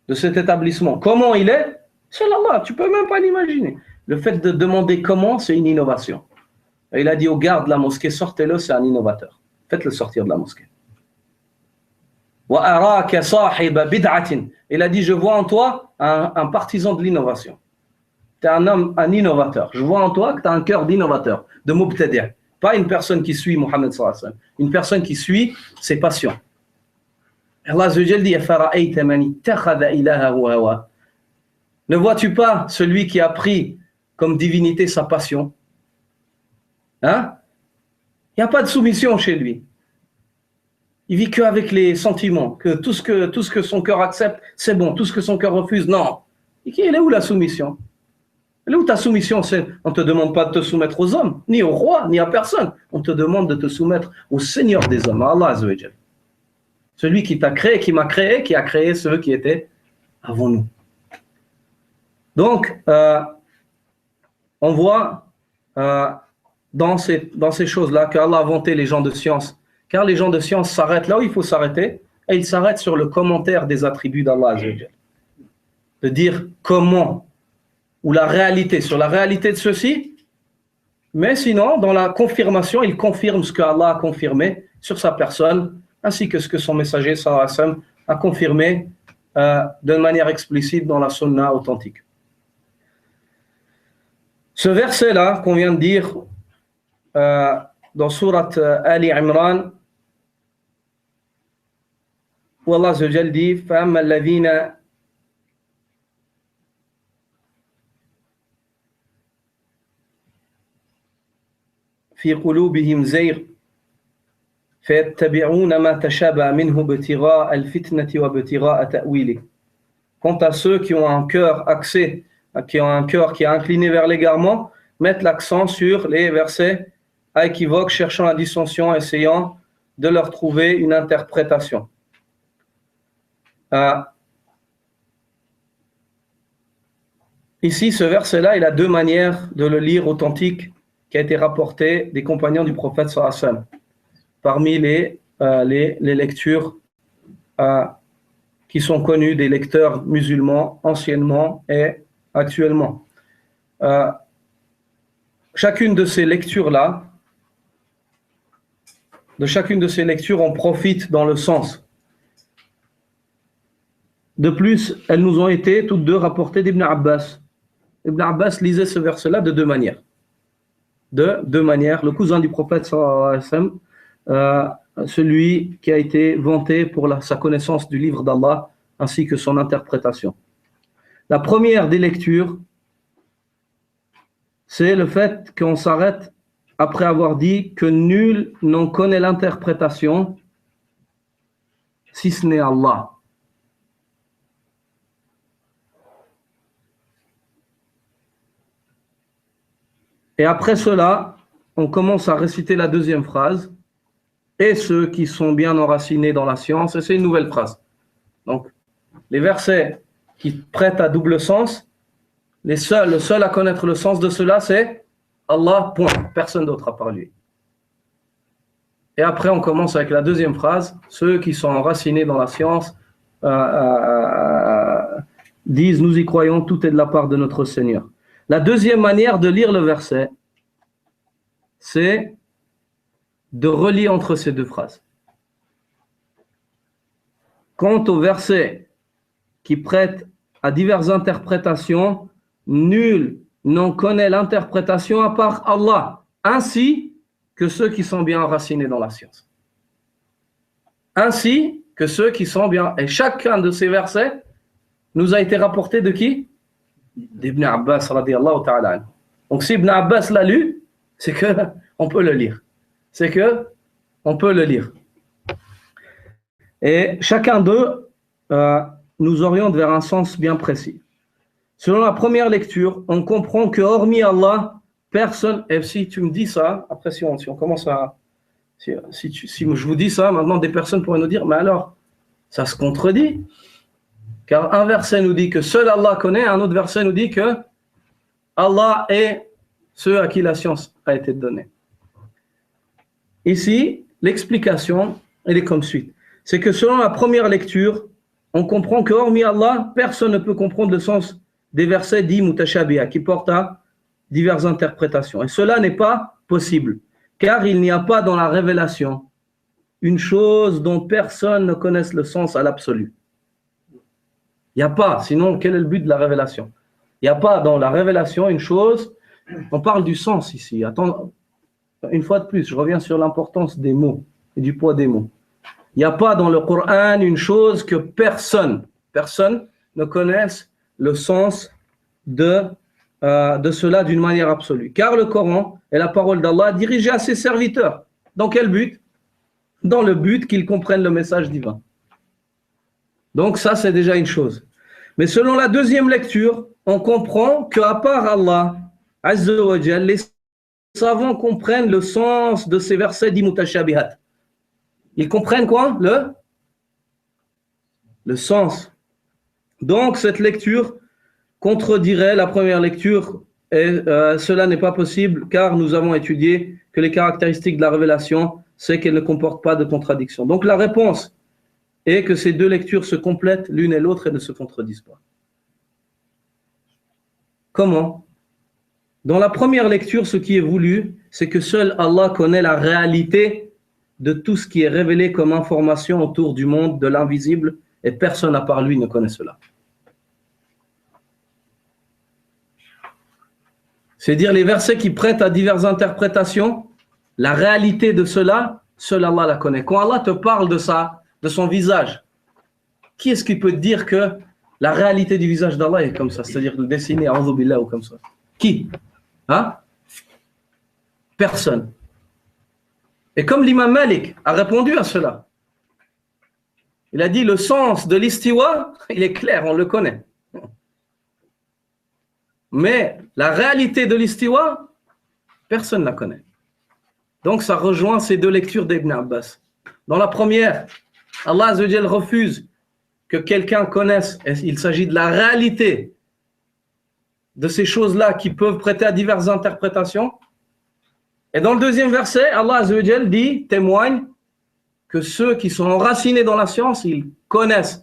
de cet établissement. Comment il est? C'est Allah, tu ne peux même pas l'imaginer. Le fait de demander comment, c'est une innovation. Et il a dit aux gardes de la mosquée, sortez-le, c'est un innovateur. Faites-le sortir de la mosquée. Il a dit, je vois en toi un partisan de l'innovation. Tu es un homme, un innovateur. Je vois en toi que tu as un cœur d'innovateur, de mubtadi'. Pas une personne qui suit Mohammed sallallahu alayhi wa sallam. Une personne qui suit ses passions. Allah Azza wa Jalla dit, ne vois-tu pas celui qui a pris comme divinité sa passion? Hein? Il n'y a pas de soumission chez lui. Il vit qu'avec les sentiments, que tout ce que son cœur accepte, c'est bon. Tout ce que son cœur refuse, non. Et elle est où la soumission? Elle est où ta soumission? On ne te demande pas de te soumettre aux hommes, ni au roi, ni à personne. On te demande de te soumettre au Seigneur des hommes, à Allah Azza wa Jalla. Celui qui t'a créé, qui m'a créé, qui a créé ceux qui étaient avant nous. Donc, on voit dans ces choses-là qu'Allah a vanté les gens de science. Car les gens de science s'arrêtent là où il faut s'arrêter, et ils s'arrêtent sur le commentaire des attributs d'Allah Azza wa Jalla. De dire comment, ou la réalité, sur la réalité de ceci, mais sinon, dans la confirmation, il confirme ce qu'Allah a confirmé sur sa personne, ainsi que ce que son messager sallallahu alayhi wa sallam a confirmé de manière explicite dans la sunna authentique. Ce verset-là qu'on vient de dire dans sourate Ali Imran, où Allah Azza wa Jalla dit فَأَمَّا الَّذِينَ في قلوبهم زيغ فيتبعون ما تشابه منه ابتغاء الفتنة وابتغاء تأويله. Quant à ceux qui ont un cœur axé, qui ont un cœur qui est incliné vers l'égarement, mettent l'accent sur les versets à équivoque, cherchant la dissension, essayant de leur trouver une interprétation. Ici, ce verset-là, il a deux manières de le lire authentique qui a été rapporté des compagnons du prophète sallallahu alayhi wa sallam. Parmi les lectures qui sont connues des lecteurs musulmans anciennement et actuellement. Chacune de ces lectures-là, on profite dans le sens. De plus, elles nous ont été toutes deux rapportées d'Ibn Abbas. Ibn Abbas lisait ce verset-là de deux manières. Le cousin du prophète sallallahu alayhi wa sallam, celui qui a été vanté pour sa connaissance du livre d'Allah ainsi que son interprétation. La première des lectures, c'est le fait qu'on s'arrête après avoir dit que nul n'en connaît l'interprétation si ce n'est Allah. Et après cela, on commence à réciter la deuxième phrase. Et ceux qui sont bien enracinés dans la science, et c'est une nouvelle phrase. Donc, les versets qui prêtent à double sens, le seul à connaître le sens de cela, c'est Allah, point. Personne d'autre à part lui. Et après, on commence avec la deuxième phrase. Ceux qui sont enracinés dans la science disent, nous y croyons, tout est de la part de notre Seigneur. La deuxième manière de lire le verset, c'est de relier entre ces deux phrases. Quant au verset qui prête à diverses interprétations, nul n'en connaît l'interprétation à part Allah, ainsi que ceux qui sont bien enracinés dans la science. Ainsi que ceux qui sont bien... Et chacun de ces versets nous a été rapporté de qui? D'Ibn Abbas radiyallahu ta'ala. Donc si Ibn Abbas l'a lu, c'est qu'on peut le lire. C'est qu'on peut le lire. Et chacun d'eux nous oriente vers un sens bien précis. Selon la première lecture, on comprend que hormis Allah, personne, et si tu me dis ça, après si on commence à... Si je vous dis ça, maintenant des personnes pourraient nous dire, mais alors, ça se contredit. Car un verset nous dit que seul Allah connaît, un autre verset nous dit que Allah est ceux à qui la science a été donnée. Ici, l'explication, elle est comme suit. C'est que selon la première lecture, on comprend que hormis Allah, personne ne peut comprendre le sens des versets dits mutashabiha, qui portent à diverses interprétations. Et cela n'est pas possible, car il n'y a pas dans la révélation une chose dont personne ne connaisse le sens à l'absolu. Il n'y a pas, sinon quel est le but de la révélation? Il n'y a pas dans la révélation une chose, on parle du sens ici. Attends, une fois de plus, je reviens sur l'importance des mots et du poids des mots. Il n'y a pas dans le Coran une chose que personne ne connaisse le sens de cela d'une manière absolue. Car le Coran est la parole d'Allah dirigée à ses serviteurs. Dans quel but? Dans le but qu'ils comprennent le message divin. Donc ça, c'est déjà une chose. Mais selon la deuxième lecture, on comprend qu'à part Allah, Azza wa Jal, les savants comprennent le sens de ces versets dits mutashabihat. Ils comprennent quoi? Le sens. Donc cette lecture contredirait la première lecture et cela n'est pas possible car nous avons étudié que les caractéristiques de la révélation, c'est qu'elle ne comporte pas de contradiction. Donc la réponse est que ces deux lectures se complètent l'une et l'autre et ne se contredisent pas. Comment? Dans la première lecture, ce qui est voulu, c'est que seul Allah connaît la réalité de tout ce qui est révélé comme information autour du monde de l'invisible et personne à part lui ne connaît cela. C'est-à-dire les versets qui prêtent à diverses interprétations, la réalité de cela, seul Allah la connaît. Quand Allah te parle de ça, de son visage, qui est-ce qui peut te dire que la réalité du visage d'Allah est comme ça, c'est-à-dire le dessiner, a'udhu billah ou comme ça? Qui? Hein? Personne. Et comme l'imam Malik a répondu à cela, il a dit le sens de l'istiwa, il est clair, on le connaît. Mais la réalité de l'istiwa, personne ne la connaît. Donc ça rejoint ces deux lectures d'Ibn Abbas. Dans la première, Allah Azza wa Jal refuse que quelqu'un connaisse, et il s'agit de la réalité de ces choses-là qui peuvent prêter à diverses interprétations. Et dans le deuxième verset, Allah Azza wa Jal dit, témoigne, que ceux qui sont enracinés dans la science, ils connaissent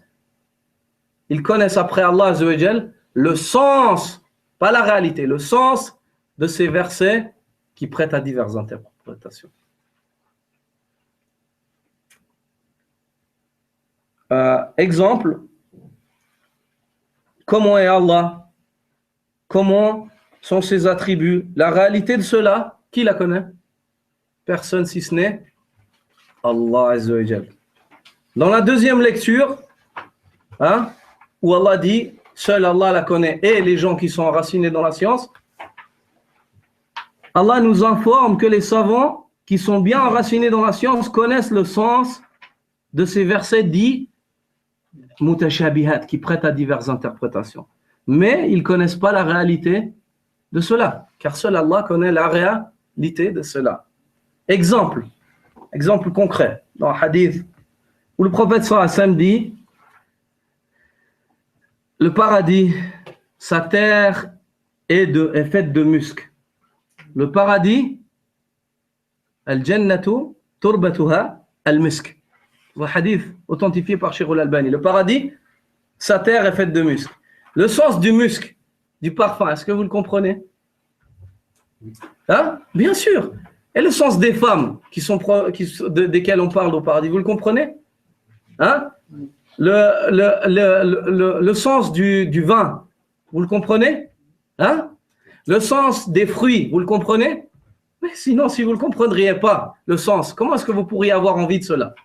après Allah Azza wa Jal le sens, pas la réalité, le sens de ces versets qui prêtent à diverses interprétations. Exemple, comment est Allah? Comment sont ses attributs? La réalité de cela, qui la connaît? Personne si ce n'est Allah Azza wa Jal. Dans la deuxième lecture, où Allah dit, seul Allah la connaît et les gens qui sont enracinés dans la science, Allah nous informe que les savants qui sont bien enracinés dans la science connaissent le sens de ces versets dits mutashabihat, qui prêtent à diverses interprétations. Mais ils ne connaissent pas la réalité de cela, car seul Allah connaît la réalité de cela. Exemple concret, dans le hadith, où le prophète sallallahu alayhi wa sallam dit, le paradis, sa terre est faite de musc. Le paradis, al-jannatu turbatuha al-misk. Le hadith authentifié par Cheikh al-Albani. Le paradis, sa terre est faite de musc. Le sens du musc, du parfum, est-ce que vous le comprenez? Bien sûr. Et le sens des femmes desquelles on parle au paradis, vous le comprenez? Le sens du vin, vous le comprenez? Le sens des fruits, vous le comprenez? Mais sinon, si vous ne le comprendriez pas, le sens, comment est-ce que vous pourriez avoir envie de cela?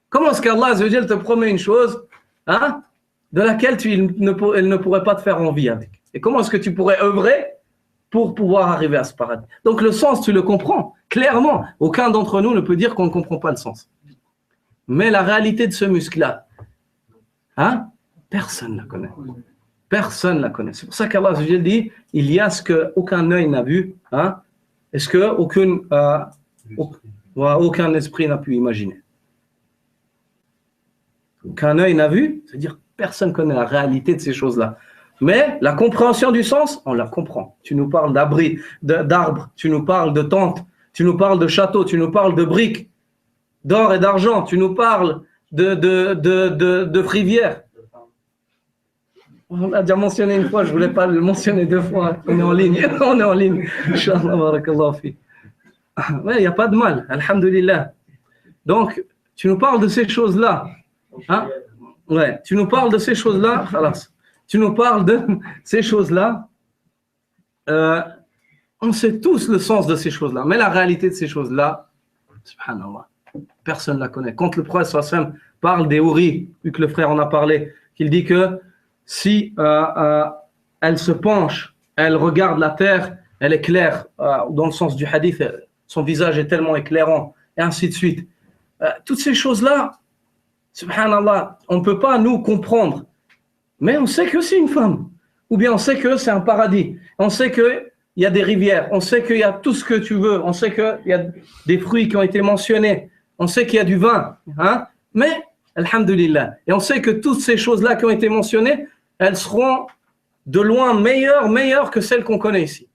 Comment est-ce qu'Allah Azza wa Jal te promet une chose de laquelle elle ne pourrait pas te faire envie avec? Et comment est-ce que tu pourrais œuvrer pour pouvoir arriver à ce paradis? Donc le sens, tu le comprends, clairement. Aucun d'entre nous ne peut dire qu'on ne comprend pas le sens. Mais la réalité de ce muscle-là, personne ne la connaît. Personne ne la connaît. C'est pour ça qu'Allah Azza wa Jal dit, il y a ce qu'aucun œil n'a vu, et ce qu'aucun esprit n'a pu imaginer. Aucun œil n'a vu, c'est-à-dire personne ne connaît la réalité de ces choses-là. Mais la compréhension du sens, on la comprend. Tu nous parles d'abri, d'arbres, tu nous parles de tentes, tu nous parles de châteaux, tu nous parles de briques, d'or et d'argent, tu nous parles de rivière. On l'a déjà mentionné une fois, je ne voulais pas le mentionner deux fois. On est en ligne, on est en ligne. Inch'Allah, barakallahu fi. Ouais, il n'y a pas de mal, alhamdulillah. Donc, tu nous parles de ces choses-là. Hein? Ouais, tu nous parles de ces choses-là. Tu nous parles de ces choses-là. On sait tous le sens de ces choses-là. Mais la réalité de ces choses-là, subhanallah, personne ne la connaît. Quand le prophète sallallahu alayhi wa sallam parle des houris, vu que le frère en a parlé, qu'il dit que si elle se penche, elle regarde la terre, elle est claire, dans le sens du hadith, son visage est tellement éclairant, et ainsi de suite. Toutes ces choses-là, subhanallah, on ne peut pas nous comprendre. Mais on sait que c'est une femme. Ou bien on sait que c'est un paradis. On sait qu'il y a des rivières. On sait qu'il y a tout ce que tu veux. On sait qu'il y a des fruits qui ont été mentionnés. On sait qu'il y a du vin. Hein? Mais, alhamdulillah. Et on sait que toutes ces choses-là qui ont été mentionnées, elles seront de loin meilleures que celles qu'on connaît ici.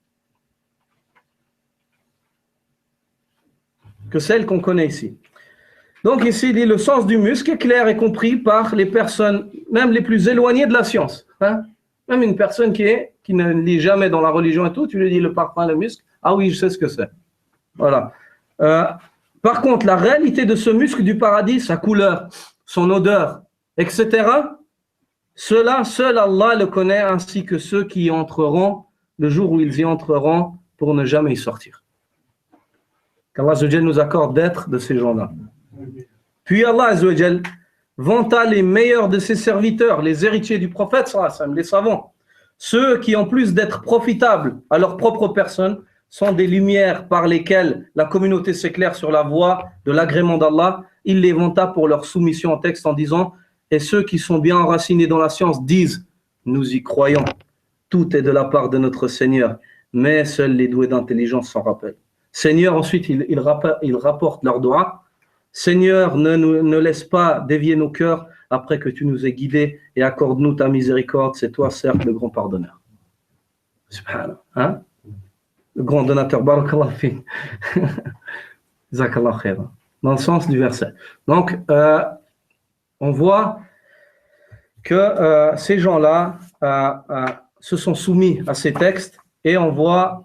Donc ici, il dit le sens du muscle est clair et compris par les personnes, même les plus éloignées de la science. Hein? Même une personne qui ne lit jamais dans la religion et tout, tu lui dis le parfum, le muscle, ah oui, je sais ce que c'est. Voilà. Par contre, la réalité de ce muscle du paradis, sa couleur, son odeur, etc., cela, seul Allah le connaît, ainsi que ceux qui y entreront le jour où ils y entreront pour ne jamais y sortir. Qu'Allah Azzawajal nous accorde d'être de ces gens-là. Puis Allah Azzawajal vanta les meilleurs de ses serviteurs, les héritiers du prophète, les savants. Ceux qui, en plus d'être profitables à leur propre personne, sont des lumières par lesquelles la communauté s'éclaire sur la voie de l'agrément d'Allah. Il les vanta pour leur soumission en texte en disant « Et ceux qui sont bien enracinés dans la science disent « Nous y croyons, tout est de la part de notre Seigneur, mais seuls les doués d'intelligence s'en rappellent. » Seigneur, ensuite, il rapporte leur doigt. Seigneur, ne laisse pas dévier nos cœurs après que tu nous aies guidés et accorde-nous ta miséricorde. C'est toi, certes, le grand pardonneur. Subhanallah. Hein? Le grand donateur. Barakallah fi. Jazakallah khairan. Dans le sens du verset. Donc, on voit que ces gens-là se sont soumis à ces textes et on voit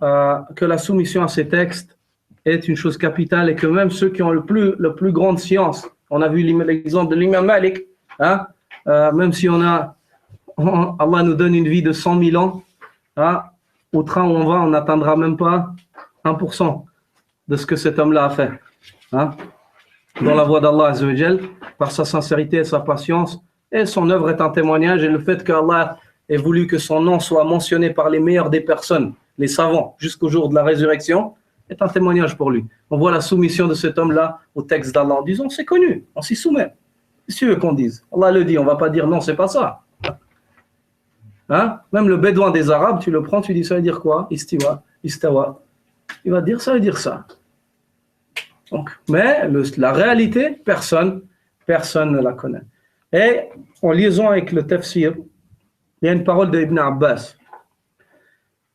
que la soumission à ces textes est une chose capitale et que même ceux qui ont le plus grande science, on a vu l'exemple de l'imam Malik, hein, même si Allah nous donne une vie de 100 000 ans, hein, au train où on va, on n'atteindra même pas 1% de ce que cet homme-là a fait. Hein, dans la voie d'Allah Azzawajal, par sa sincérité et sa patience, et son œuvre est un témoignage, et le fait qu'Allah ait voulu que son nom soit mentionné par les meilleurs des personnes, les savants, jusqu'au jour de la résurrection, est un témoignage pour lui. On voit la soumission de cet homme-là au texte d'Allah en disant, c'est connu, on s'y soumet. Qu'est-ce que tu veux qu'on dise? Allah le dit, on ne va pas dire non, c'est pas ça. Hein? Même le bédouin des Arabes, tu le prends, tu dis, ça veut dire quoi? Istiwa, istawa. Il va dire, ça veut dire ça. Donc, mais la réalité, personne ne la connaît. Et en liaison avec le tafsir, il y a une parole d'Ibn Abbas.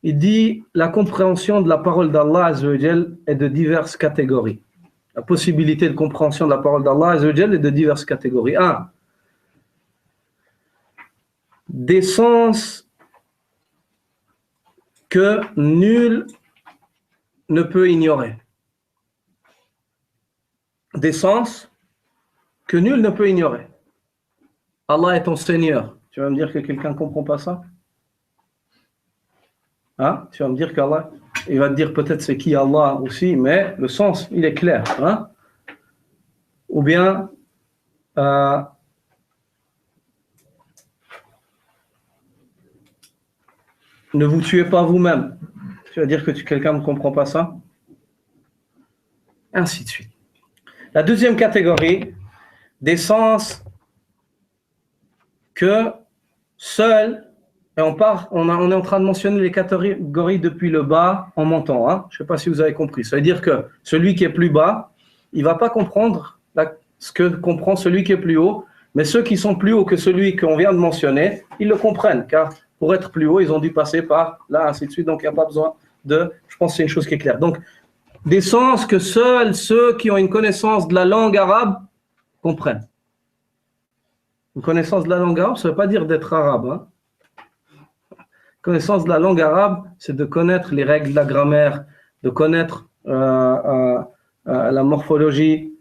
Il dit la compréhension de la parole d'Allah Azzawajal est de diverses catégories. La possibilité de compréhension de la parole d'Allah Azzawajal est de diverses catégories. 1. Des sens que nul ne peut ignorer. Des sens que nul ne peut ignorer. Allah est ton Seigneur. Tu vas me dire que quelqu'un ne comprend pas ça? Hein? Tu vas me dire qu'Allah, il va te dire peut-être c'est qui Allah aussi, mais le sens, il est clair. Hein? Ou bien, ne vous tuez pas vous-même. Tu vas dire que quelqu'un ne comprend pas ça? Ainsi de suite. La deuxième catégorie, des sens que seuls, et on est en train de mentionner les catégories depuis le bas en montant. Hein? Je ne sais pas si vous avez compris. Ça veut dire que celui qui est plus bas, il ne va pas comprendre ce que comprend celui qui est plus haut, mais ceux qui sont plus hauts que celui qu'on vient de mentionner, ils le comprennent, car pour être plus haut, ils ont dû passer par là, ainsi de suite, donc il n'y a pas besoin je pense que c'est une chose qui est claire. Donc, des sens que seuls ceux qui ont une connaissance de la langue arabe comprennent. Une connaissance de la langue arabe, ça ne veut pas dire d'être arabe. Hein. Connaissance de la langue arabe, c'est de connaître les règles de la grammaire, de connaître la morphologie,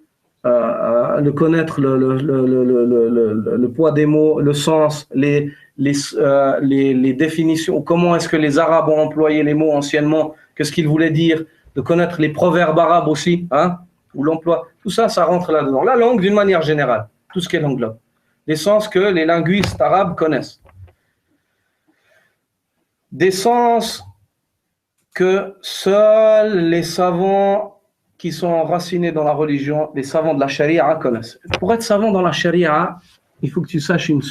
de connaître le poids des mots, le sens, les définitions, comment est-ce que les Arabes ont employé les mots anciennement, qu'est-ce qu'ils voulaient dire, de connaître les proverbes arabes aussi, hein, ou l'emploi, tout ça, ça rentre là-dedans. La langue d'une manière générale, tout ce qui est l'englobe. Des sens que les linguistes arabes connaissent. Des sens que seuls les savants qui sont enracinés dans la religion, les savants de la charia connaissent. Pour être savant dans la charia, il faut que tu saches une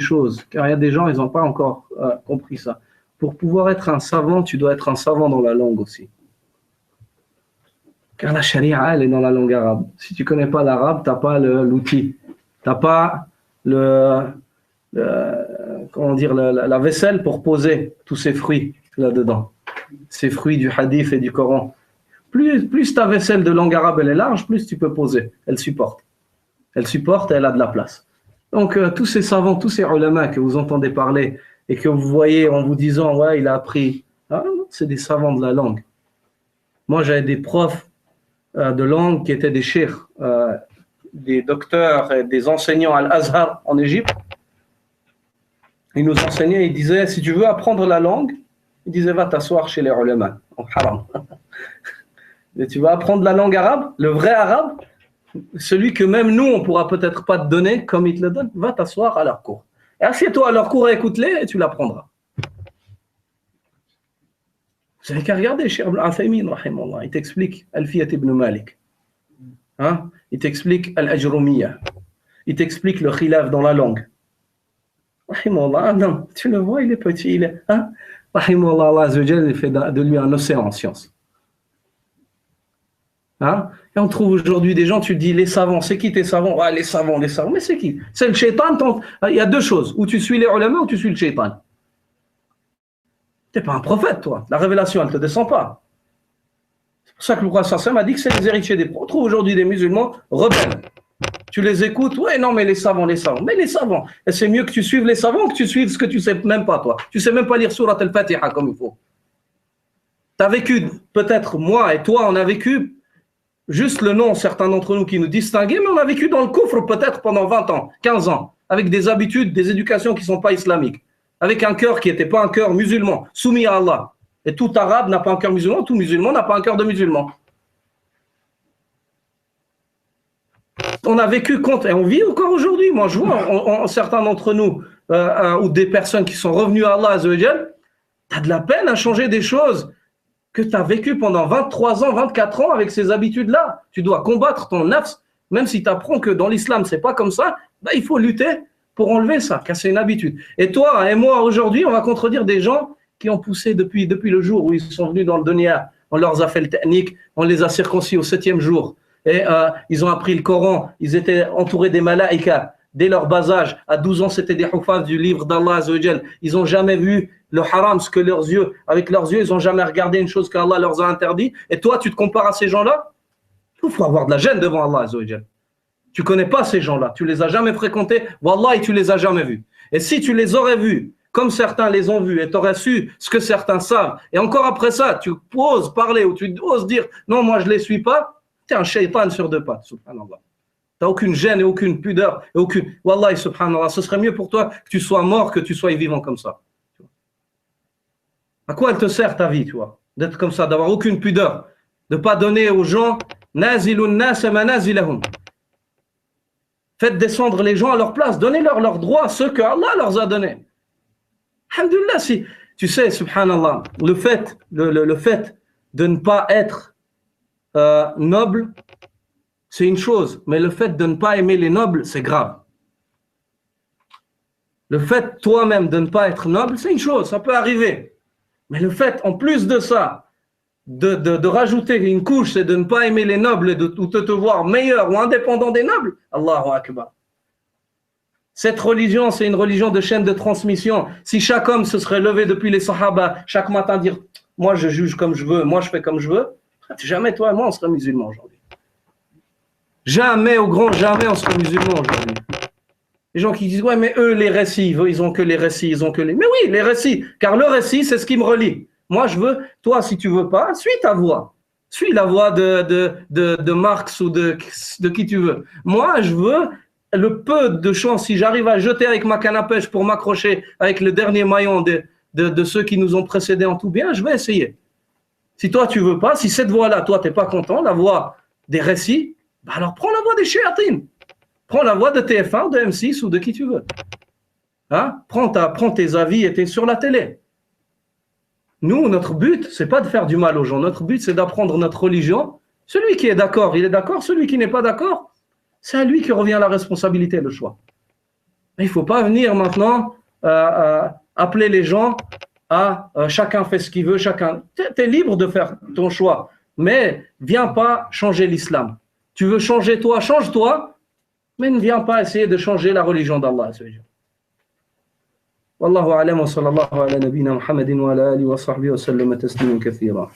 chose, car il y a des gens, ils n'ont pas encore compris ça. Pour pouvoir être un savant, tu dois être un savant dans la langue aussi. Car la charia, elle est dans la langue arabe. Si tu ne connais pas l'arabe, tu n'as pas l'outil. Tu n'as pas la vaisselle pour poser tous ces fruits là-dedans. Ces fruits du hadith et du Coran. Plus ta vaisselle de langue arabe elle est large, plus tu peux poser. Elle supporte. Elle supporte et elle a de la place. Donc tous ces savants, tous ces ulama que vous entendez parler et que vous voyez en vous disant « ouais, il a appris », c'est des savants de la langue. Moi, j'avais des profs de langue qui étaient des cheikhs, des docteurs et des enseignants à l'Azhar en Égypte. Ils nous enseignaient, ils disaient, si tu veux apprendre la langue, ils disaient, va t'asseoir chez les ulama, en haram. Et tu vas apprendre la langue arabe, le vrai arabe, celui que même nous, on ne pourra peut-être pas te donner comme ils te le donnent, va t'asseoir à leur cours. Et assieds-toi à leur cours et écoute-les et tu l'apprendras. Vous n'avez qu'à regarder, Cheikh Ibn Uthaymin, rahimahullah, il t'explique Alfiyat ibn Malik. Hein? Il t'explique Al-Ajrumiyya. Il t'explique le khilaf dans la langue. Rahimahullah, non, tu le vois, il est petit, il est. Hein? Rahimahullah, Allah Azza wa Jalla, il fait de lui un océan en sciences. Hein? Et on trouve aujourd'hui des gens, tu te dis, les savants, c'est qui tes savants? Ouais, les savants, mais c'est qui? C'est le shaitan. Il y a deux choses, ou tu suis les ulama ou tu suis le shaitan. Tu n'es pas un prophète, toi. La révélation, elle ne te descend pas. C'est pour ça que le prophète sallam a dit que c'est les héritiers des prophètes. On trouve aujourd'hui des musulmans rebelles. Tu les écoutes, ouais, non, mais les savants. Mais les savants, et c'est mieux que tu suives les savants que tu suives ce que tu ne sais même pas, toi. Tu ne sais même pas lire Surat al-Fatiha comme il faut. Tu as vécu, peut-être moi et toi, on a vécu juste le nom, certains d'entre nous qui nous distinguaient, mais on a vécu dans le coufre peut-être pendant 20 ans, 15 ans, avec des habitudes, des éducations qui ne sont pas islamiques, avec un cœur qui n'était pas un cœur musulman, soumis à Allah. Et tout arabe n'a pas un cœur musulman, tout musulman n'a pas un cœur de musulman. On a vécu contre, et on vit encore aujourd'hui. Moi, je vois certains d'entre nous, ou des personnes qui sont revenues à Allah, tu as de la peine à changer des choses que tu as vécues pendant 23 ans, 24 ans avec ces habitudes-là. Tu dois combattre ton nafs, même si tu apprends que dans l'islam, c'est pas comme ça, bah, il faut lutter pour enlever ça, car c'est une habitude. Et toi et moi, aujourd'hui, on va contredire des gens qui ont poussé depuis le jour où ils sont venus dans le dunya. On leur a fait le technique, on les a circoncis au 7e jour. Et ils ont appris le Coran, ils étaient entourés des malaïkas dès leur bas âge. À 12 ans, c'était des hufaz du livre d'Allah Azza wa Jal. Ils n'ont jamais vu le haram, ce que avec leurs yeux, ils n'ont jamais regardé une chose qu'Allah leur a interdit. Et toi, tu te compares à ces gens-là? Il faut avoir de la gêne devant Allah Azza wa Jal. Tu ne connais pas ces gens-là, tu ne les as jamais fréquentés, Wallah, et tu ne les as jamais vus. Et si tu les aurais vus, comme certains les ont vus, et tu aurais su ce que certains savent, et encore après ça, tu oses parler ou tu oses dire non, moi je ne les suis pas, tu es un shaitan sur deux pattes, subhanallah. Tu n'as aucune gêne et aucune pudeur, et aucune. Wallah, subhanallah, ce serait mieux pour toi que tu sois mort que tu sois vivant comme ça. À quoi elle te sert ta vie, tu vois, d'être comme ça, d'avoir aucune pudeur, de ne pas donner aux gens nazilun nas manazilahum. Faites descendre les gens à leur place, donnez-leur leurs droits, ceux que Allah leur a donnés. Alhamdulillah, si tu sais, subhanallah, le fait de ne pas être noble, c'est une chose, mais le fait de ne pas aimer les nobles, c'est grave. Le fait toi-même de ne pas être noble, c'est une chose, ça peut arriver. Mais le fait, en plus de ça, de rajouter une couche, c'est de ne pas aimer les nobles ou de te voir meilleur ou indépendant des nobles, Allahu Akbar. Cette religion, c'est une religion de chaîne de transmission. Si chaque homme se serait levé depuis les Sahaba, chaque matin dire « moi je juge comme je veux, moi je fais comme je veux », jamais toi et moi on serait musulmans aujourd'hui. Jamais, au grand jamais, on serait musulmans aujourd'hui. Les gens qui disent, ouais, mais eux, les récits, ils ont que les récits, ils ont que les... Mais oui, les récits, car le récit, c'est ce qui me relie. Moi, je veux, toi, si tu veux pas, suis ta voix. Suis la voix de Marx ou de qui tu veux. Moi, je veux le peu de chance, si j'arrive à jeter avec ma canne à pêche pour m'accrocher avec le dernier maillon de ceux qui nous ont précédés en tout bien, je vais essayer. Si toi, tu veux pas, si cette voix-là, toi, tu n'es pas content, la voix des récits, bah alors prends la voix des Shiatines. Prends la voix de TF1, de M6 ou de qui tu veux. Hein? Prends tes avis et t'es sur la télé. Nous, notre but, c'est pas de faire du mal aux gens. Notre but, c'est d'apprendre notre religion. Celui qui est d'accord, il est d'accord. Celui qui n'est pas d'accord, c'est à lui qui revient la responsabilité, le choix. Mais il ne faut pas venir maintenant appeler les gens à chacun fait ce qu'il veut, chacun. Tu es libre de faire ton choix, mais viens pas changer l'islam. Tu veux changer toi, change-toi, mais ne viens pas essayer de changer la religion d'Allah. والله أعلم وصلى الله على نبينا محمد وعلى آله وصحبه وسلم تسليما كثيرا